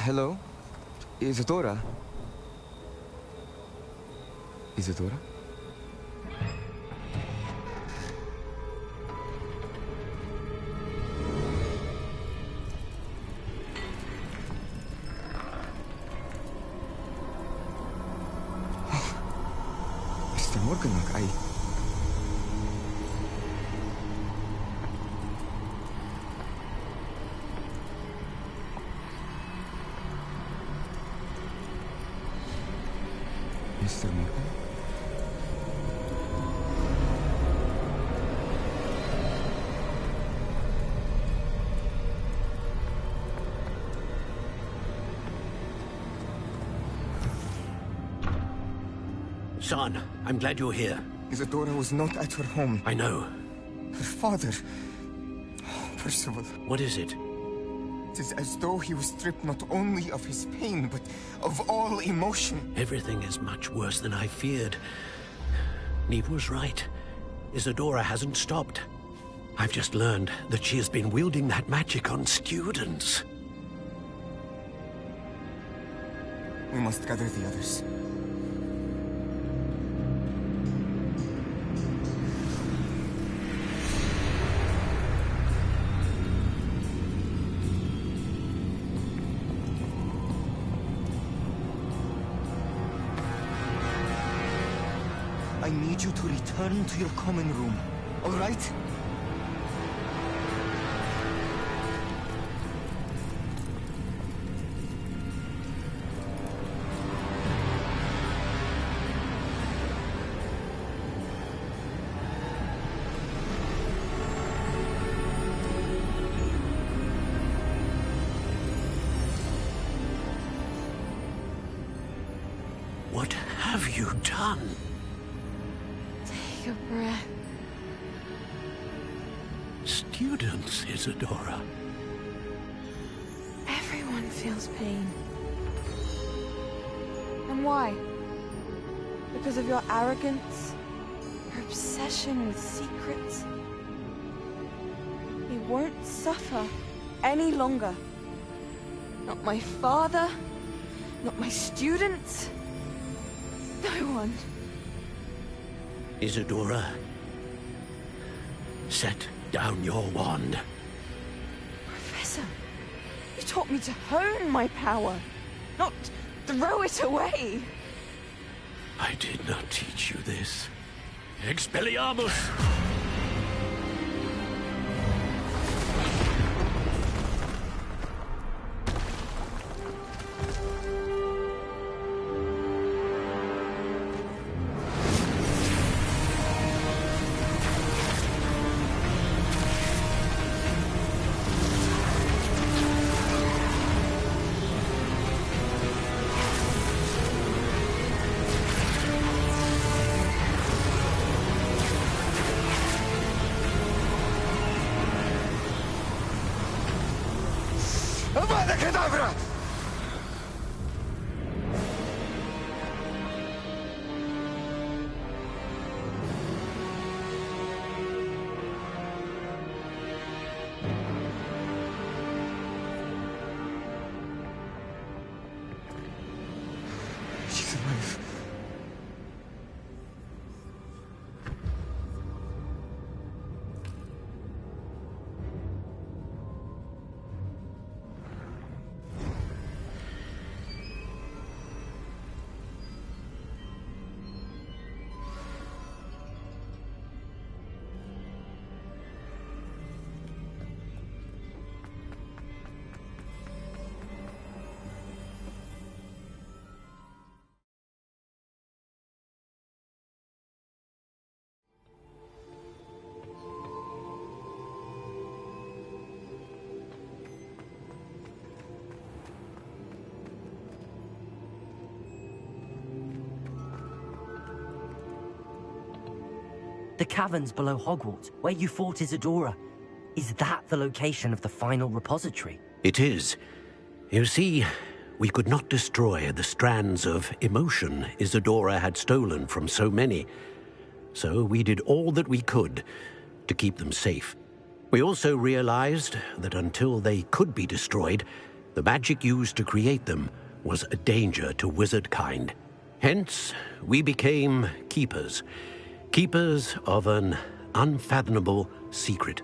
Hello? Isadora? Isadora? Mr. Morganlock, Mr. Morgan? Son, I'm glad you're here. Isadora was not at her home. I know. Her father... Percival. What is it? It is as though he was stripped not only of his pain, but of all emotion. Everything is much worse than I feared. Neve was right. Isadora hasn't stopped. I've just learned that she has been wielding that magic on students. We must gather the others. I need you to return to your common room, all right? What have you done? Take a breath. Students, Isadora. Everyone feels pain. And why? Because of your arrogance? Your obsession with secrets? You won't suffer any longer. Not my father, not my students. No one. Isadora, set down your wand. Professor, you taught me to hone my power, not throw it away. I did not teach you this. Expelliarmus! Avada Kedavra! She's alive. The caverns below Hogwarts, where you fought Isadora. Is that the location of the final repository? It is. You see, we could not destroy the strands of emotion Isadora had stolen from so many. So we did all that we could to keep them safe. We also realized that until they could be destroyed, the magic used to create them was a danger to wizard kind. Hence, we became keepers. Keepers of an unfathomable secret.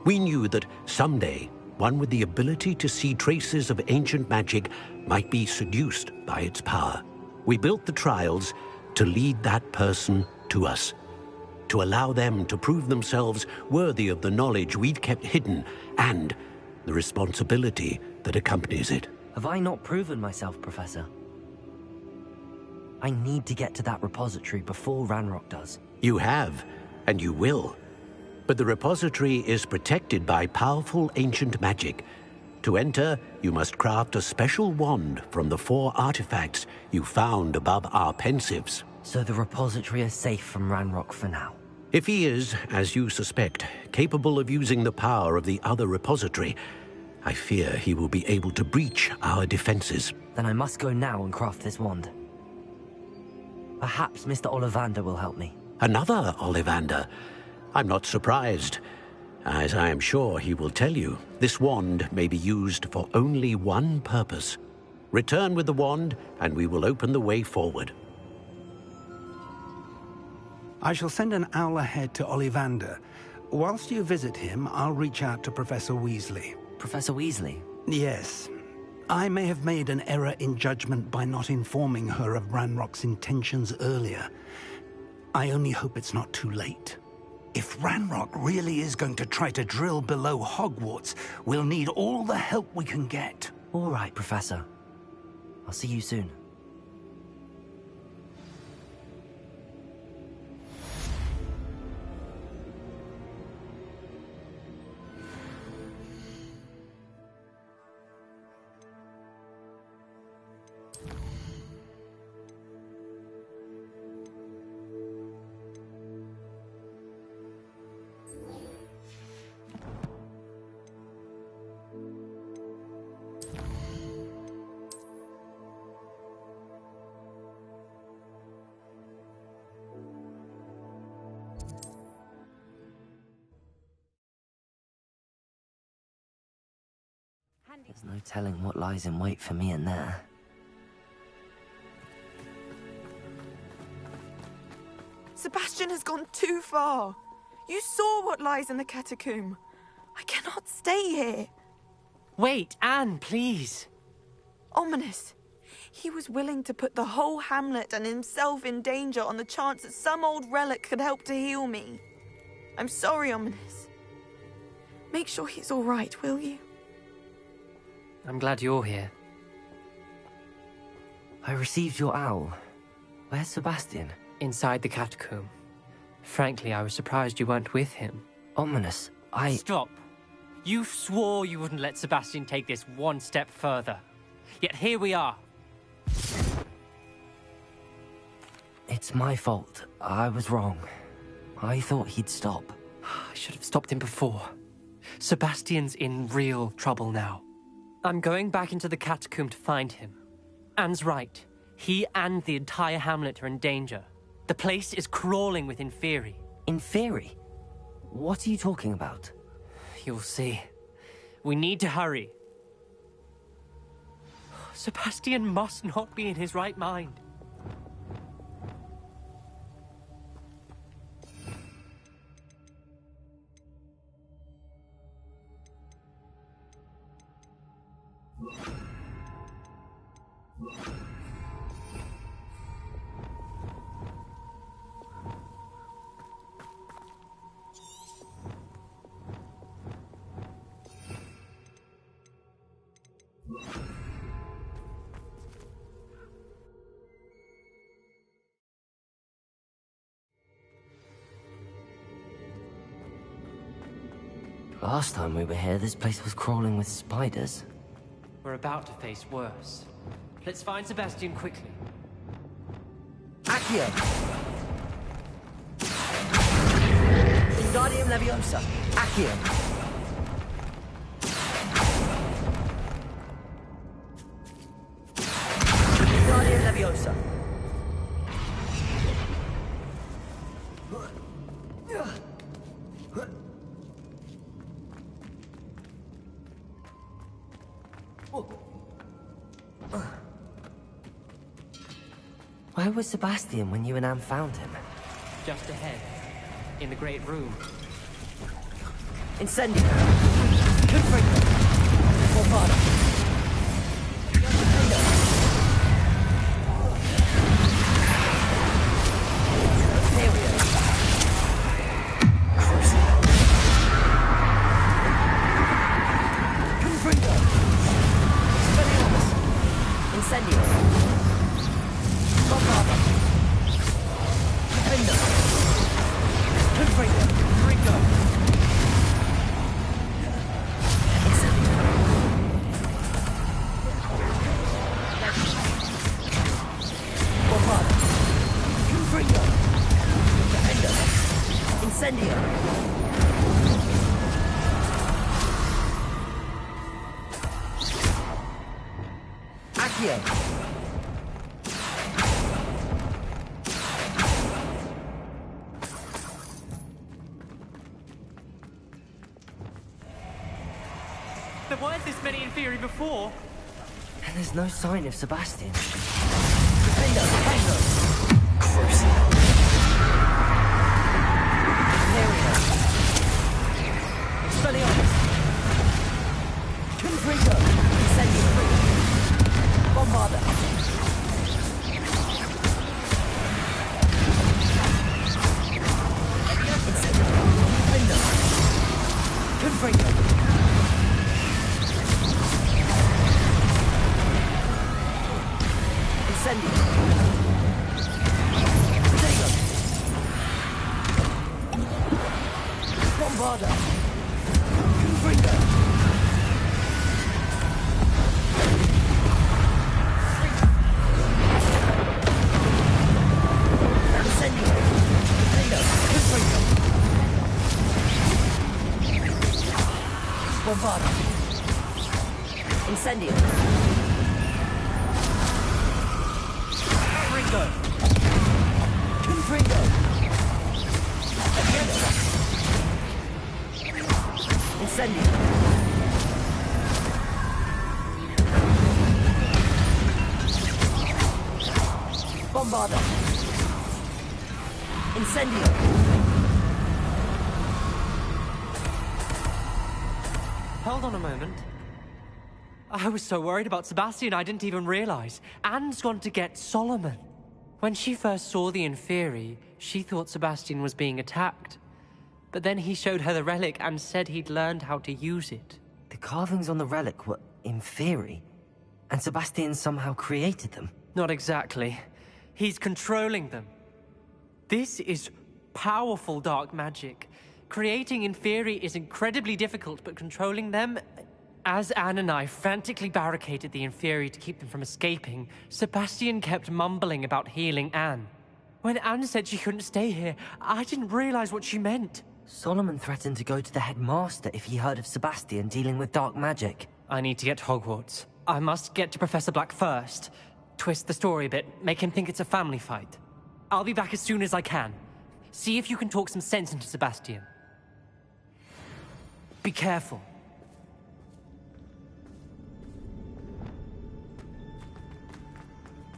We knew that someday, one with the ability to see traces of ancient magic might be seduced by its power. We built the trials to lead that person to us, to allow them to prove themselves worthy of the knowledge we'd kept hidden and the responsibility that accompanies it. Have I not proven myself, Professor? I need to get to that repository before Ranrock does. You have, and you will. But the repository is protected by powerful ancient magic. To enter, you must craft a special wand from the 4 artifacts you found above our pensives. So the repository is safe from Ranrock for now. If he is, as you suspect, capable of using the power of the other repository, I fear he will be able to breach our defenses. Then I must go now and craft this wand. Perhaps Mr. Ollivander will help me. Another Ollivander? I'm not surprised. As I am sure he will tell you, this wand may be used for only one purpose. Return with the wand, and we will open the way forward. I shall send an owl ahead to Ollivander. Whilst you visit him, I'll reach out to Professor Weasley. Professor Weasley? Yes. I may have made an error in judgment by not informing her of Ranrock's intentions earlier. I only hope it's not too late. If Ranrock really is going to try to drill below Hogwarts, we'll need all the help we can get. All right, Professor. I'll see you soon. There's no telling what lies in wait for me in there. Sebastian has gone too far. You saw what lies in the catacomb. I cannot stay here. Wait, Anne, please. Ominous. He was willing to put the whole hamlet and himself in danger on the chance that some old relic could help to heal me. I'm sorry, Ominous. Make sure he's all right, will you? I'm glad you're here. I received your owl. Where's Sebastian? Inside the catacomb. Frankly, I was surprised you weren't with him. Ominous, Stop. You swore you wouldn't let Sebastian take this one step further. Yet here we are. It's my fault. I was wrong. I thought he'd stop. I should have stopped him before. Sebastian's in real trouble now. I'm going back into the catacomb to find him. Anne's right. He and the entire hamlet are in danger. The place is crawling with Inferi. Inferi? What are you talking about? You'll see. We need to hurry. Sebastian must not be in his right mind. Last time we were here, this place was crawling with spiders. We're about to face worse. Let's find Sebastian quickly. Accio! Wingardium Leviosa! Accio! Wingardium Leviosa! Where was Sebastian when you and Anne found him? Just ahead. In the great room. Incendio! Confringo! Morfada! Confringo! Spelliarmus! Incendio! Morfada! Confringo! Confringo! Confringo! Incendio! Accio! There weren't this many Inferi before. And there's no sign of Sebastian. Defendo! Defendo! Crucio! Expelliarmus! Confringo! Incendio! Bombarda! Confringo! Confringo! Incendio! Bombarda! Incendio! Hold on a moment. I was so worried about Sebastian I didn't even realize. Anne's gone to get Solomon. When she first saw the Inferi, she thought Sebastian was being attacked. But then he showed her the relic and said he'd learned how to use it. The carvings on the relic were Inferi, and Sebastian somehow created them. Not exactly. He's controlling them. This is powerful dark magic. Creating Inferi is incredibly difficult, but controlling them... As Anne and I frantically barricaded the Inferi to keep them from escaping, Sebastian kept mumbling about healing Anne. When Anne said she couldn't stay here, I didn't realize what she meant. Solomon threatened to go to the headmaster if he heard of Sebastian dealing with dark magic. I need to get to Hogwarts. I must get to Professor Black first. Twist the story a bit, make him think it's a family fight. I'll be back as soon as I can. See if you can talk some sense into Sebastian. Be careful.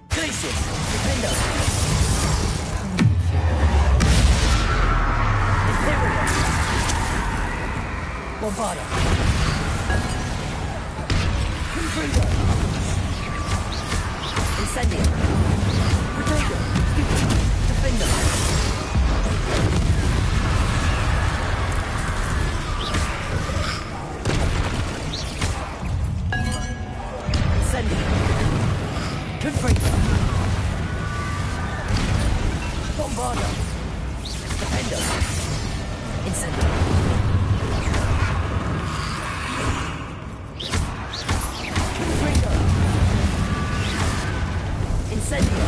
Glacius! Defender! Imperial! Bombarda! Confringo! Incendio! Protego! Defender! Incendio! Confringo! Bombarda! Defender! Incendio! Confringo! Incendio!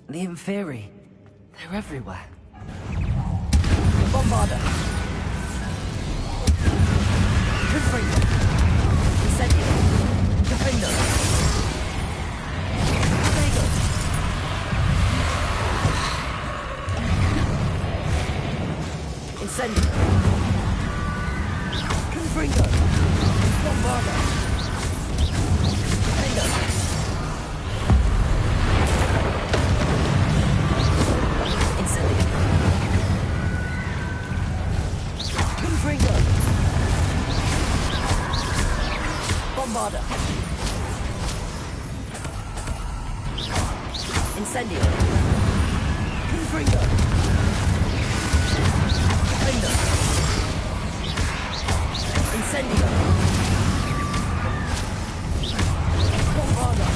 The Inferi. They're everywhere. Bombarda. Confringo. Incendio. Defender. Protego. Incendio. Confringo. Bombarda. Defender. Confringo! Bombarda! Incendio! Confringo! Defender! Incendio! Bombarda!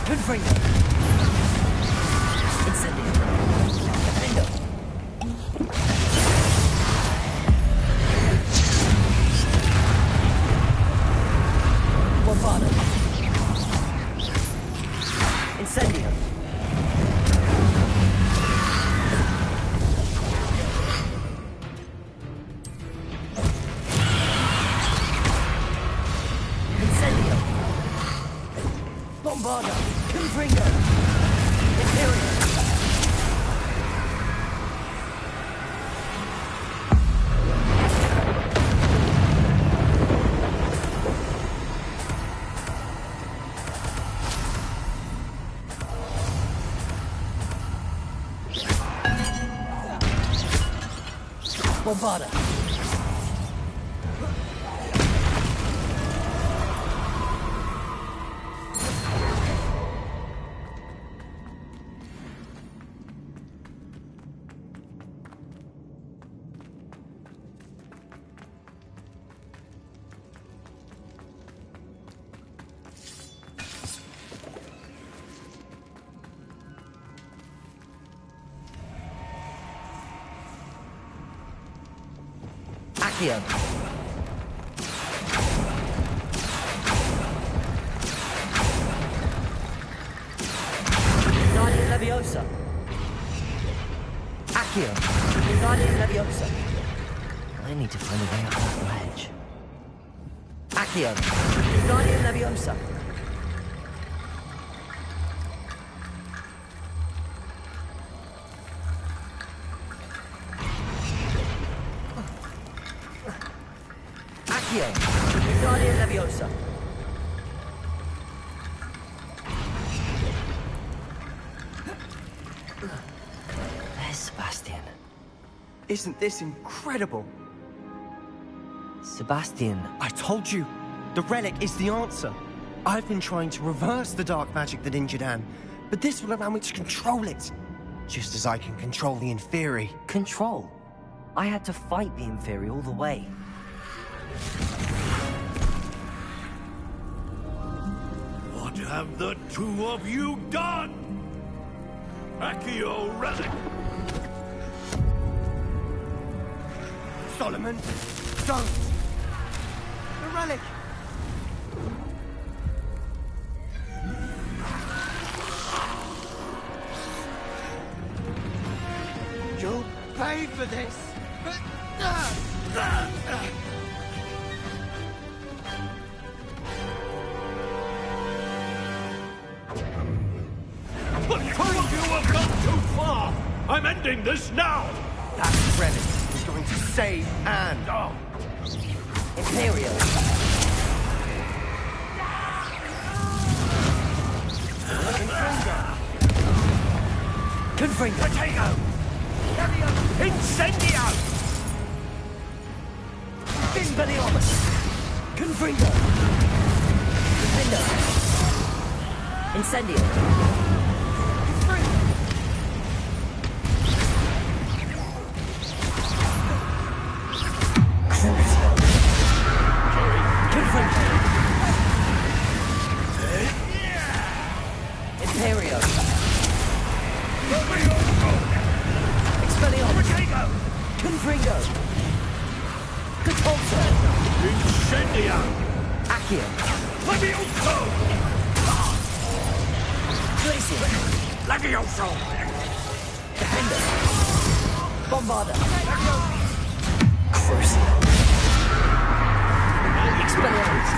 Confringo! Incendio! Defender! Bombarda! Incendio! Incendio! Bombarda! Confringo! Imperial! Bombarda! Accio. Leviosa! Accio! Wingardium Leviosa! I need to find a way up that ledge. Accio! Wingardium Leviosa! Accio! Wingardium Leviosa! There's Sebastian. Isn't this incredible? Sebastian. I told you, the relic is the answer. I've been trying to reverse the dark magic that injured Anne, but this will allow me to control it. Just as I can control the Inferi. Control? I had to fight the Inferi all the way. What have the two of you done? Accio relic! Solomon, don't! The relic! You'll pay for this! You have gone too far! I'm ending this now! That relic is going to save Anne! Oh. Imperial! Confringo! Potato! Incendio! Expelliarmus! Confringo! Incendio! Incendio! Imperio! Expelliarmus! Confringo! Catapulto! Incendio! Accio! Levioso! Glacier! Levioso! Defender! Bombarda! Crucial! Expelliarmus!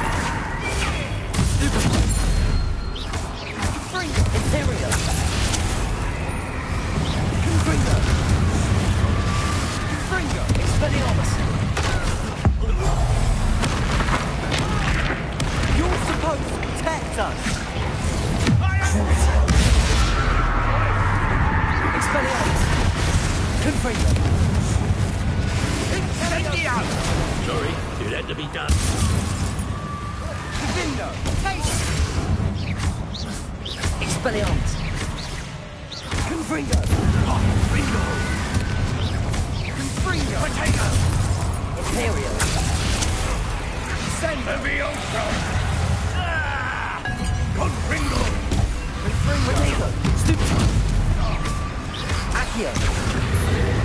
Super! Imperial! Confringo! Confringo! Expelliarmus! You're supposed to protect us! Expelliarmus! Confringo! Incendio! Sorry, it had to be done. Divindo! Expelliarmus! Confringo! Bingo! Confringo! Potato! Imperial! Send Levioso! Confringo! Confringo! Potato! Stupid! Accio!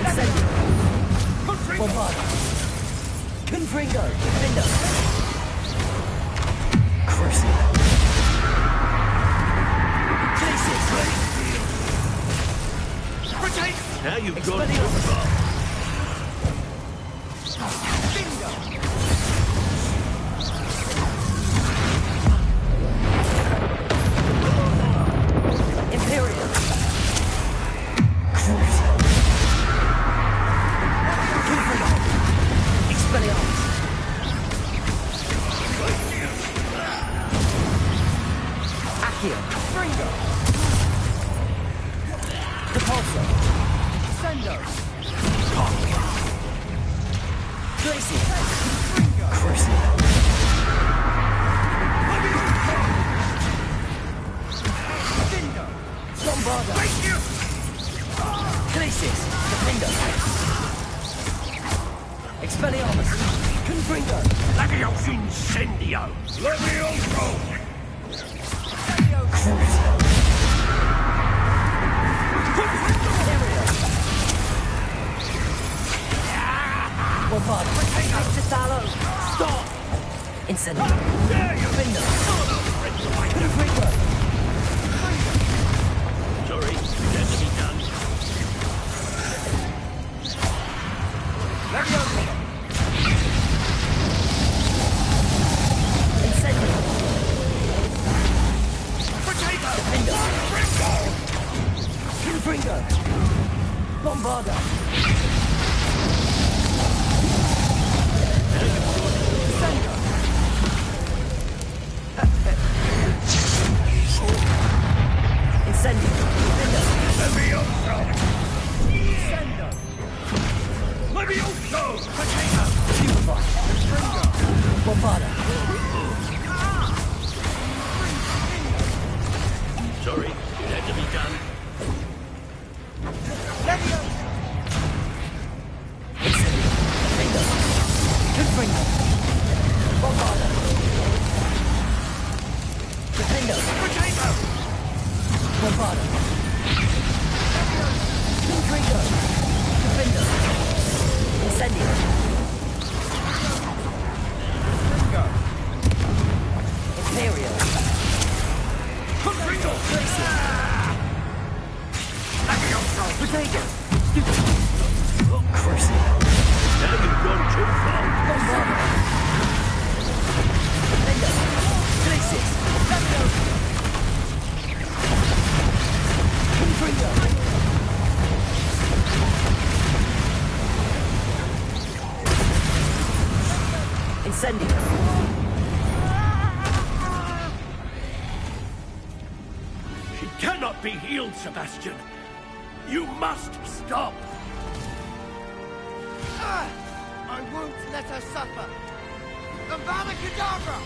Incendio! Bombarda! Confringo! Defender! Crucial! Now you've gone too far. Bingo! Imperial! Crucial! Confringo! Expelliarmus! Accio! Bingo! Catapulto! Sendo! Glacier! Bingo! Crucial! Bingo! Bombarda! Glacier! Defender! Expelliarmus! Confringo! Levioso! Incendio! Levioso! Crucial! Bombarda! Potato! Stop! Incendio! Defender! Confringo! Sorry, Confringo! Bombarda! Incendio! Levioso! Incendio! Levioso! Potato! Purify! Bombarda! Sorry, it had to be done. Confringo! Bombarda! Defendo! Potato! Bombarda! Confringo! Defendo! Incendio! Imperial! Confringo! Levioso! Potato! Cruising! Now you've gone too far. Bombarda! Defendo! Glacis! Defendo! Confringo! Incendio! She cannot be healed, Sebastian. You must stop. I won't let her suffer. Avada Kedavra!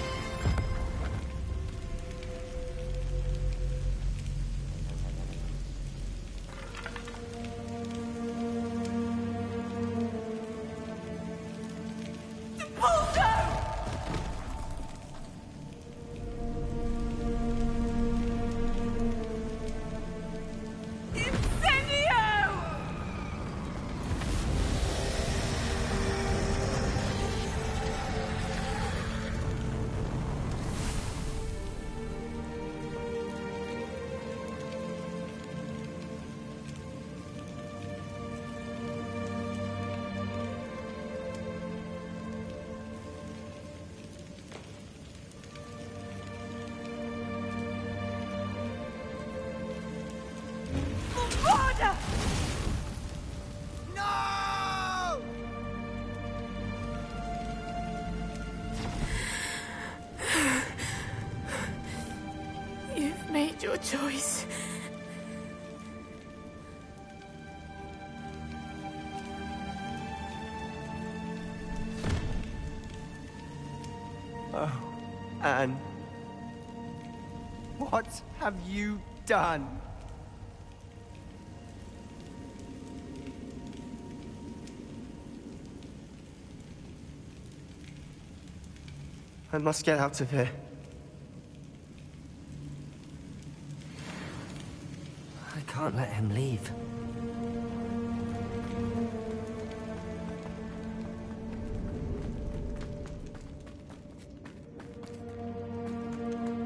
No! You've made your choice. Oh, Anne. What have you done? I must get out of here. I can't let him leave.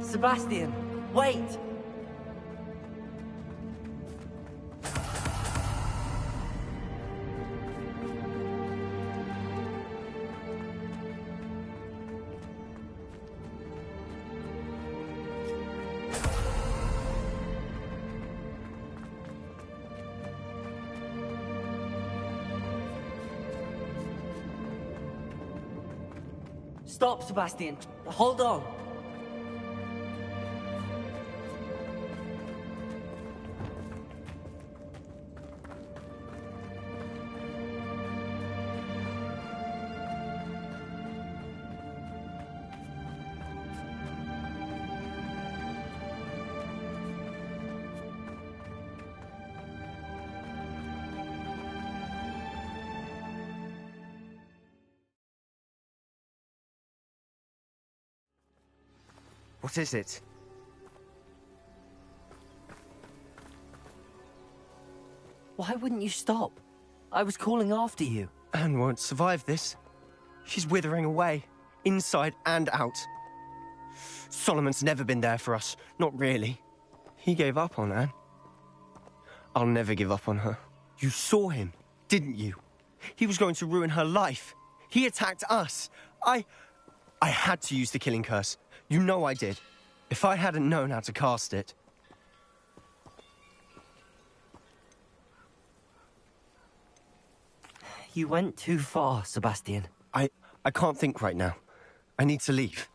Sebastian, wait! Stop, Sebastian. Hold on. What is it? Why wouldn't you stop? I was calling after you. Anne won't survive this. She's withering away, inside and out. Solomon's never been there for us, not really. He gave up on Anne. I'll never give up on her. You saw him, didn't you? He was going to ruin her life. He attacked us. I had to use the killing curse. You know I did. If I hadn't known how to cast it... You went too far, Sebastian. I can't think right now. I need to leave.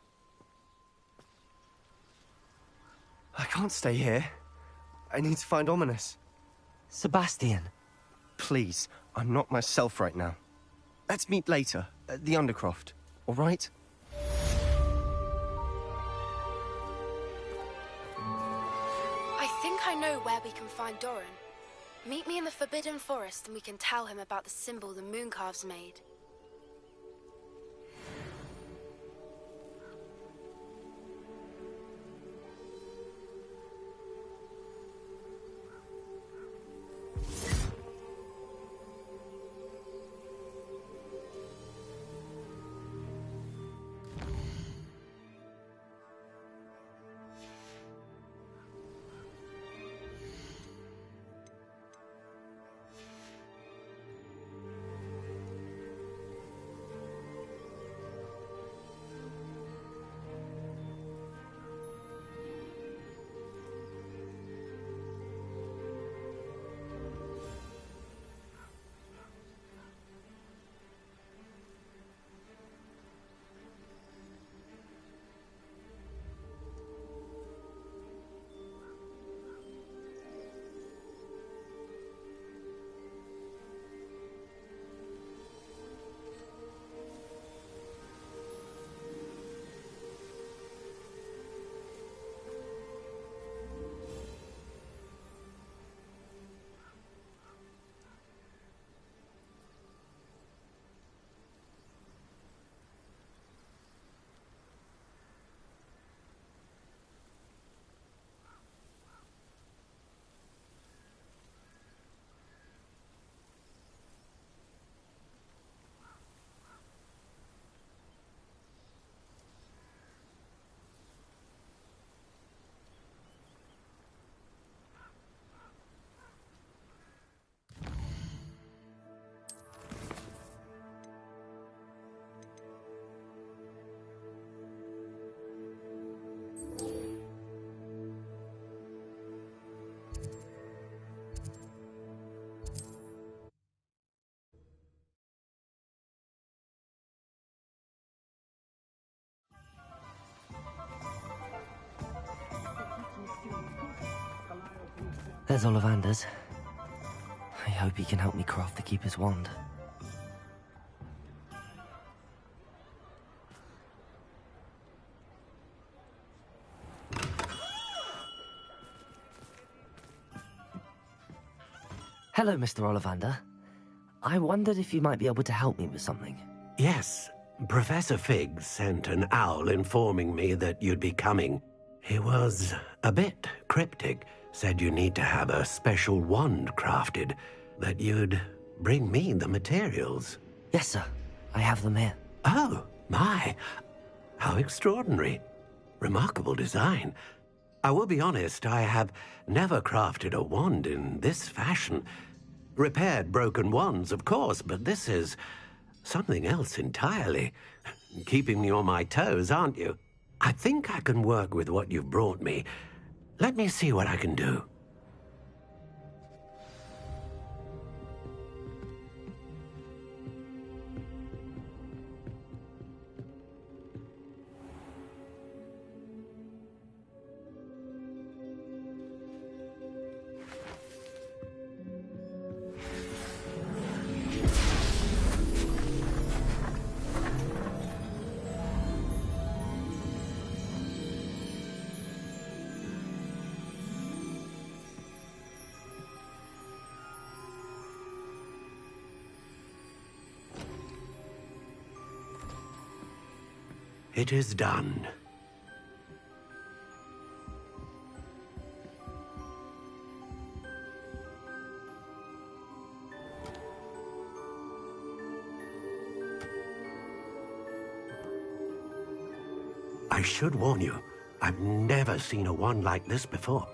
I can't stay here. I need to find Ominous. Sebastian. Please, I'm not myself right now. Let's meet later, at the Undercroft, all right? I think I know where we can find Doran. Meet me in the Forbidden Forest and we can tell him about the symbol the Mooncalves made. There's Ollivander's. I hope he can help me craft the Keeper's wand. Hello, Mr. Ollivander. I wondered if you might be able to help me with something. Yes, Professor Fig sent an owl informing me that you'd be coming. He was a bit cryptic, said you need to have a special wand crafted, that you'd bring me the materials. Yes, sir. I have them here. Oh, my. How extraordinary. Remarkable design. I will be honest, I have never crafted a wand in this fashion. Repaired broken wands, of course, but this is something else entirely. Keeping me on my toes, aren't you? I think I can work with what you've brought me. Let me see what I can do. It is done. I should warn you, I've never seen a wand like this before.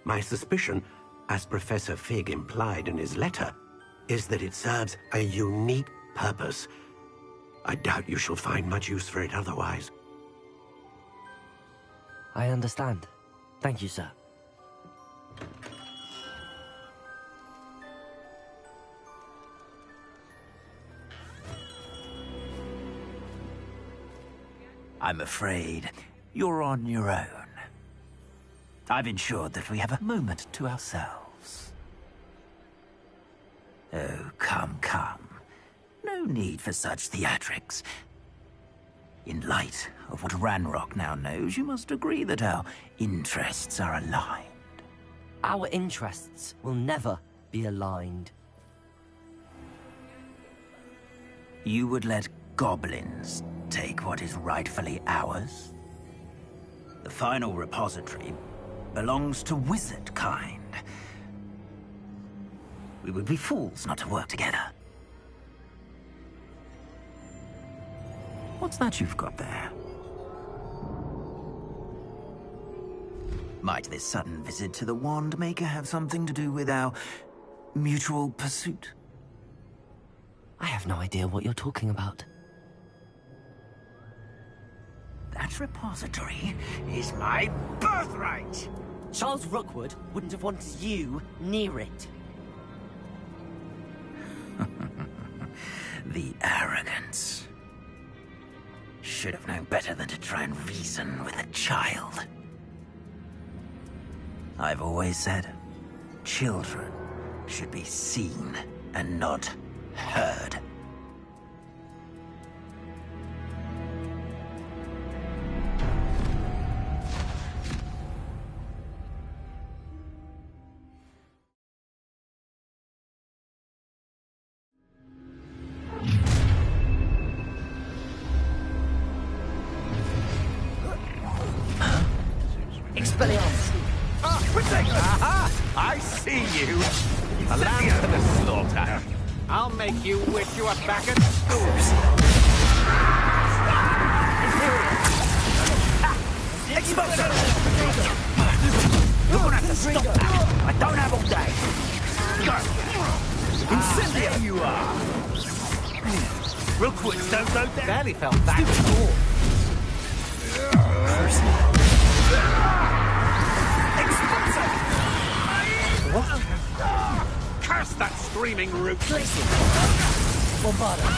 My suspicion, as Professor Fig implied in his letter, is that it serves a unique purpose. I doubt you shall find much use for it otherwise. I understand. Thank you, sir. I'm afraid you're on your own. I've ensured that we have a moment to ourselves. Oh, come, come. No need for such theatrics. In light of what Ranrock now knows, you must agree that our interests are aligned. Our interests will never be aligned. You would let goblins take what is rightfully ours? The final repository belongs to wizard kind. We would be fools not to work together. What's that you've got there? Might this sudden visit to the Wand Maker have something to do with our mutual pursuit? I have no idea what you're talking about. That repository is my birthright! Charles Rookwood wouldn't have wanted you near it. The arrogance. Should have known better than to try and reason with a child. I've always said, children should be seen and not heard. Expelliarmus! Aha! I see you! A lamb for the slaughter. I'll make you wish you were back at school. Expulso! You're gonna have to stop that! I don't have all day! Incendio! There you are! Rookwood, don't go down! Barely felt that before. What? Curse that screaming root! Bombarda!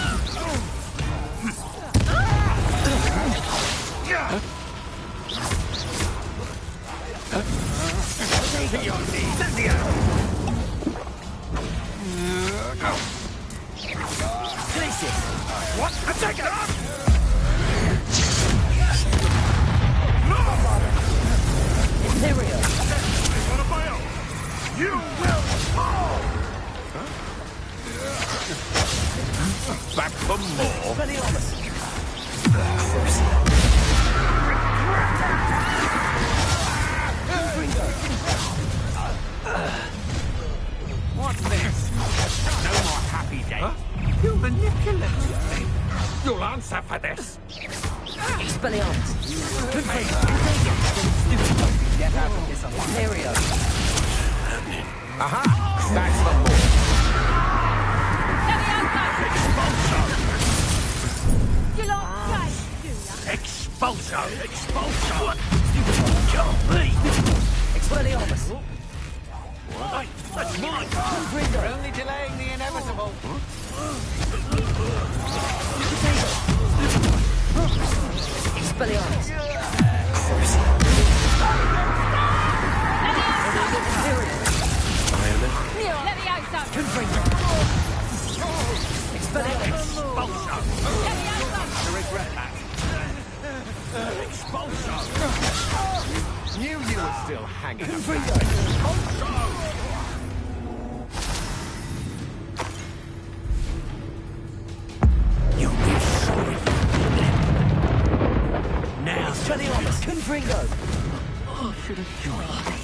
What? Attack it! Imperial! You will fall! Back for more? What's this? No more happy day. Huh? You manipulated me. You'll answer for this. Expelliarmus! Get out of this alive. Imperial! Aha! That's for more. You like games, do ya? Expulso! Expulso! What? Expelliarmus! What? That's mine! We're only delaying the inevitable. Expelliarmus! Let me out, son. Expelliarmus! Expulso! Let me out, son. To regret that. Expulso! Knew you were still hanging around. Expulso! You wish sorry. Now, Expelliarmus! Confringo! oh, should have joined me.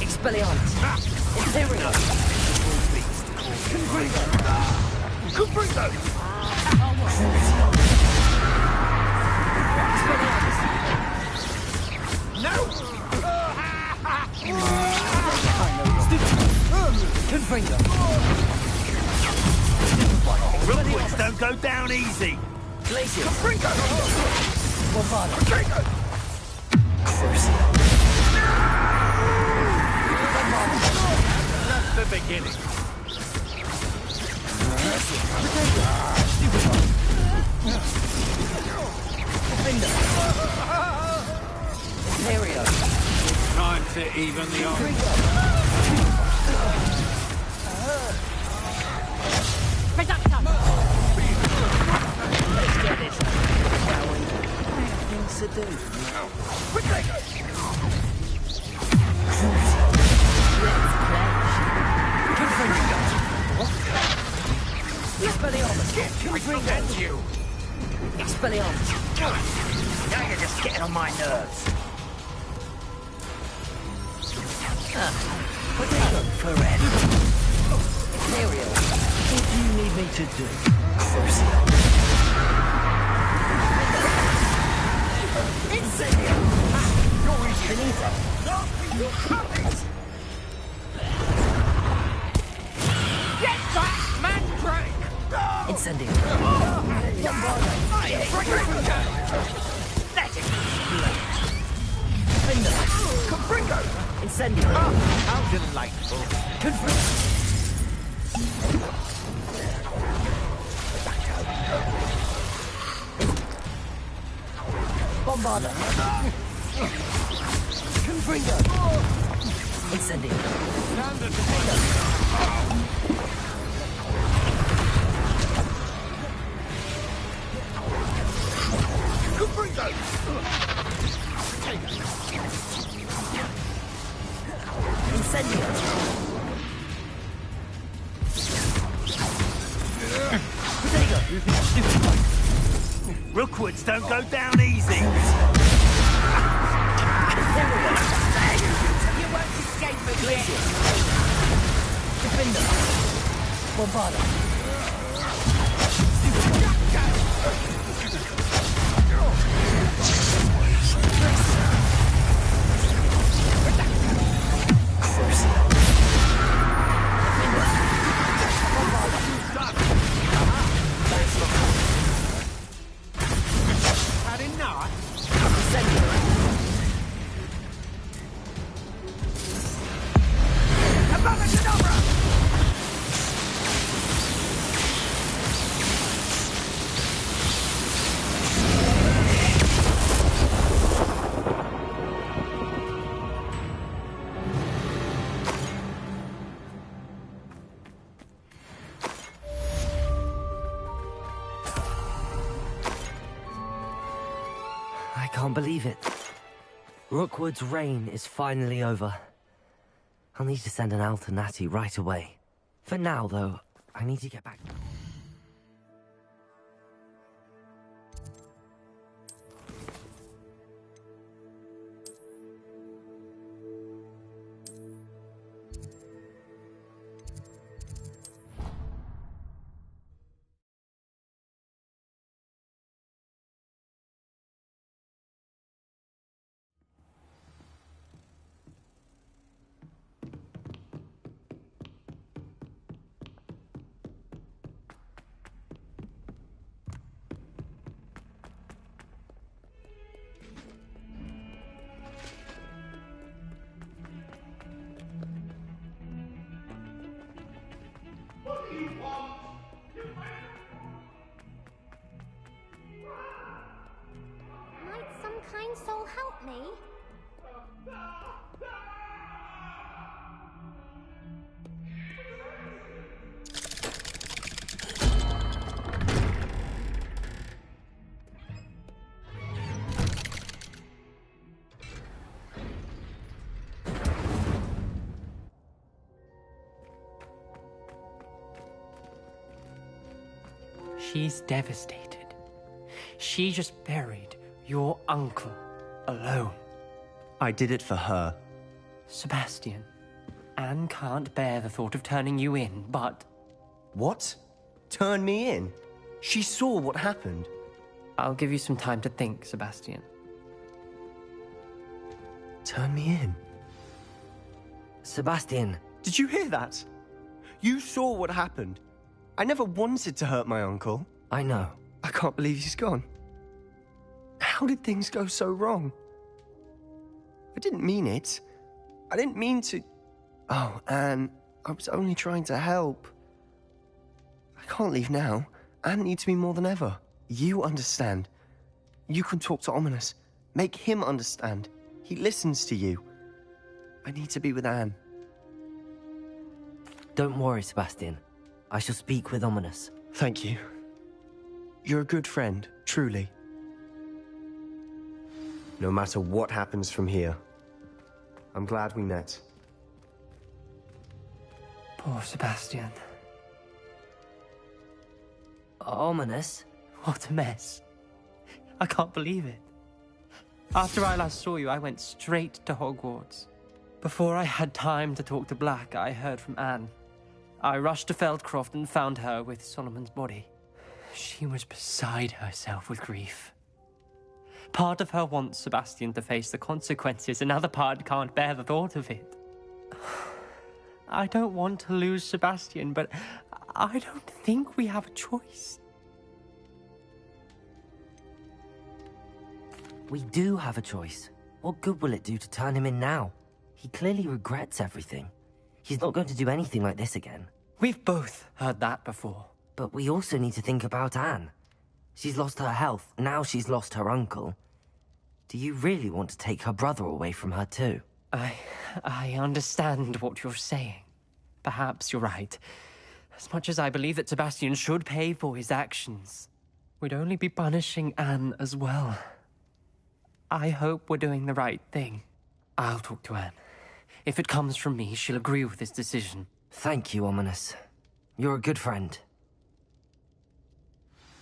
Expelliarmus! Imperial! Confringo! No! Confringo! go down easy. Glacius! Confringo! Bombarda! That's the beginning. Time to even the odds. Let's get this, shall we? I have things to do. Quickly! Expelliarmus! You! Expelliarmus! Now you're just getting on my nerves. Potato for red. Imperial. What do you need me to do? Incendio! You're Finito. You have it! Get back, Mandrake! Incendio. Let it explode. Confringo! Incendio. How delightful. Confringo. Bombarda. Confringo. Incendio. Confringo! Incendio. Rookwoods don't go down easy. You won't escape me yet. Defender. Bombarda. Had enough? I can't believe it. Rookwood's reign is finally over. I'll need to send an owl to Natty right away. For now, though, I need to get back. Might some kind soul help me? She's devastated. She just buried your uncle alone. I did it for her. Sebastian, Anne can't bear the thought of turning you in, but... What? Turn me in? She saw what happened. I'll give you some time to think, Sebastian. Turn me in? Sebastian. Did you hear that? You saw what happened. I never wanted to hurt my uncle. I know. I can't believe he's gone. How did things go so wrong? I didn't mean it. I didn't mean to... Oh, Anne, I was only trying to help. I can't leave now. Anne needs me more than ever. You understand. You can talk to Ominous. Make him understand. He listens to you. I need to be with Anne. Don't worry, Sebastian. I shall speak with Ominous. Thank you. You're a good friend, truly. No matter what happens from here, I'm glad we met. Poor Sebastian. Ominous? What a mess. I can't believe it. After I last saw you, I went straight to Hogwarts. Before I had time to talk to Black, I heard from Anne. I rushed to Feldcroft and found her with Solomon's body. She was beside herself with grief. Part of her wants Sebastian to face the consequences, another part can't bear the thought of it. I don't want to lose Sebastian, but I don't think we have a choice. We do have a choice. What good will it do to turn him in now? He clearly regrets everything. He's not going to do anything like this again. We've both heard that before. But we also need to think about Anne. She's lost her health, now she's lost her uncle. Do you really want to take her brother away from her too? I understand what you're saying. Perhaps you're right. As much as I believe that Sebastian should pay for his actions, we'd only be punishing Anne as well. I hope we're doing the right thing. I'll talk to Anne. If it comes from me, she'll agree with this decision. Thank you, Ominous. You're a good friend.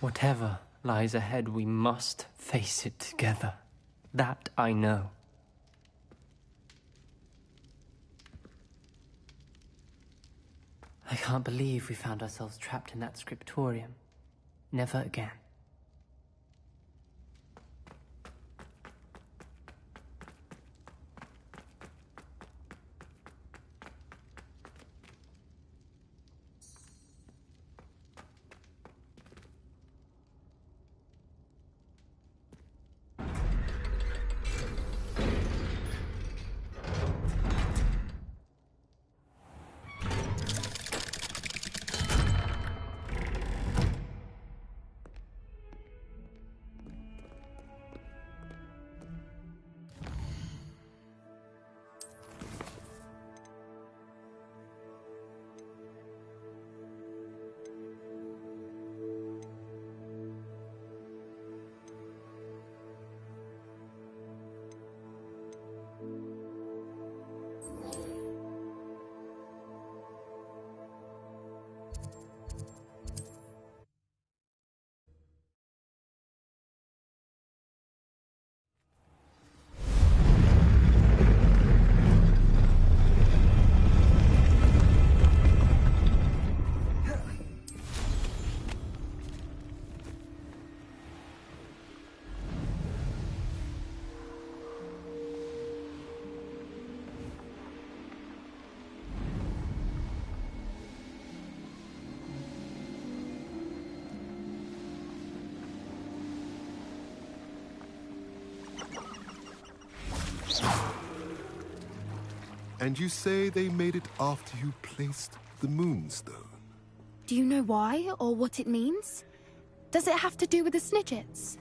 Whatever lies ahead, we must face it together. That I know. I can't believe we found ourselves trapped in that scriptorium. Never again. And you say they made it after you placed the Moonstone? Do you know why, or what it means? Does it have to do with the Snidgets?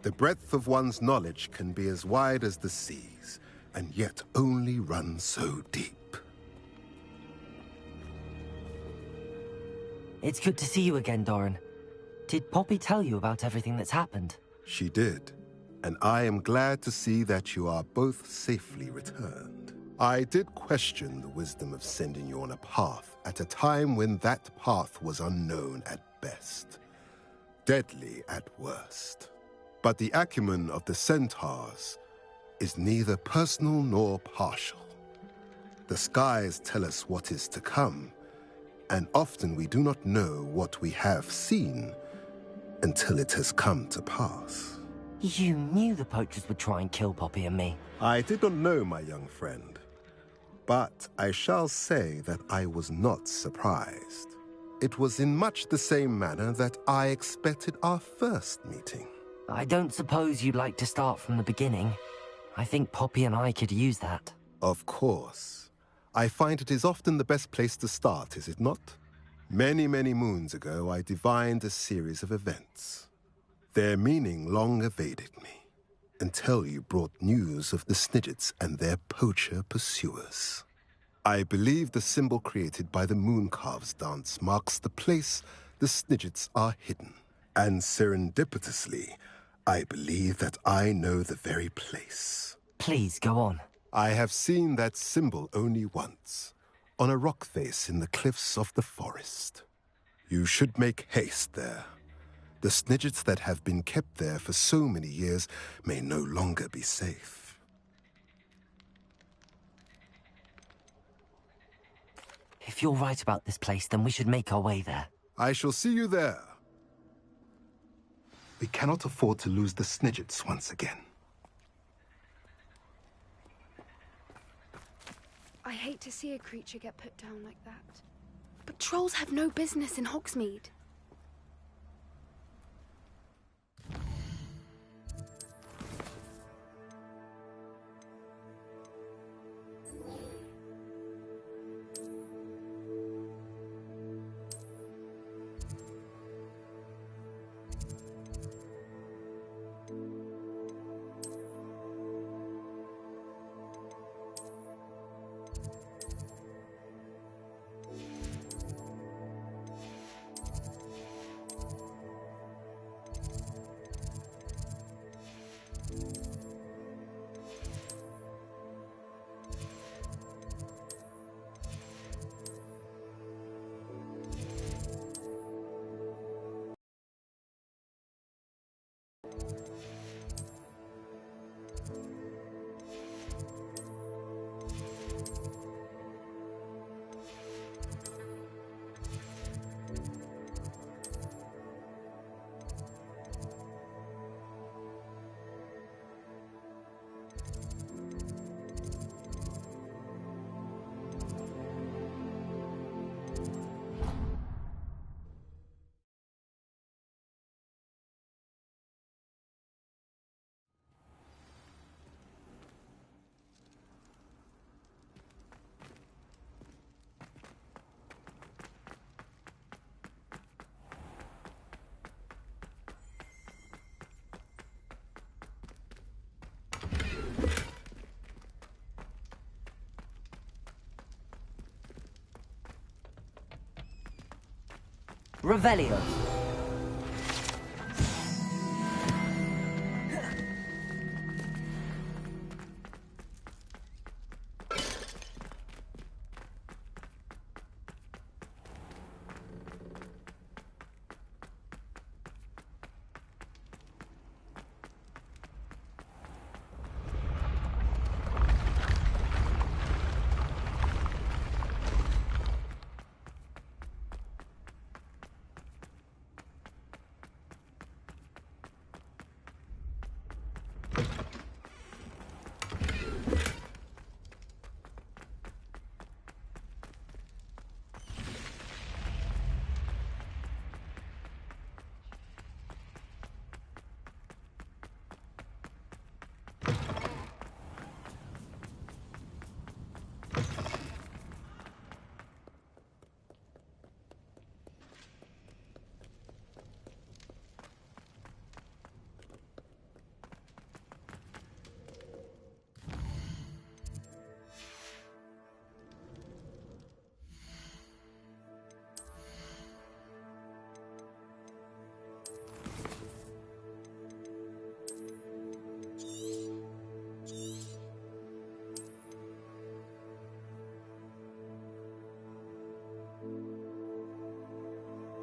The breadth of one's knowledge can be as wide as the seas, and yet only run so deep. It's good to see you again, Doran. Did Poppy tell you about everything that's happened? She did, and I am glad to see that you are both safely returned. I did question the wisdom of sending you on a path at a time when that path was unknown at best, deadly at worst. But the acumen of the centaurs is neither personal nor partial. The skies tell us what is to come, and often we do not know what we have seen until it has come to pass. You knew the poachers would try and kill Poppy and me. I did not know, my young friend, but I shall say that I was not surprised. It was in much the same manner that I expected our first meeting. I don't suppose you'd like to start from the beginning. I think Poppy and I could use that. Of course. I find it is often the best place to start, is it not? Many, many moons ago, I divined a series of events. Their meaning long evaded me, until you brought news of the Snidgets and their poacher pursuers. I believe the symbol created by the Mooncalves dance marks the place the Snidgets are hidden. And serendipitously, I believe that I know the very place. Please, go on. I have seen that symbol only once, on a rock face in the cliffs of the forest. You should make haste there. The Snidgets that have been kept there for so many years may no longer be safe. If you're right about this place, then we should make our way there. I shall see you there. We cannot afford to lose the Snidgets once again. I hate to see a creature get put down like that. But trolls have no business in Hogsmeade. Revelio.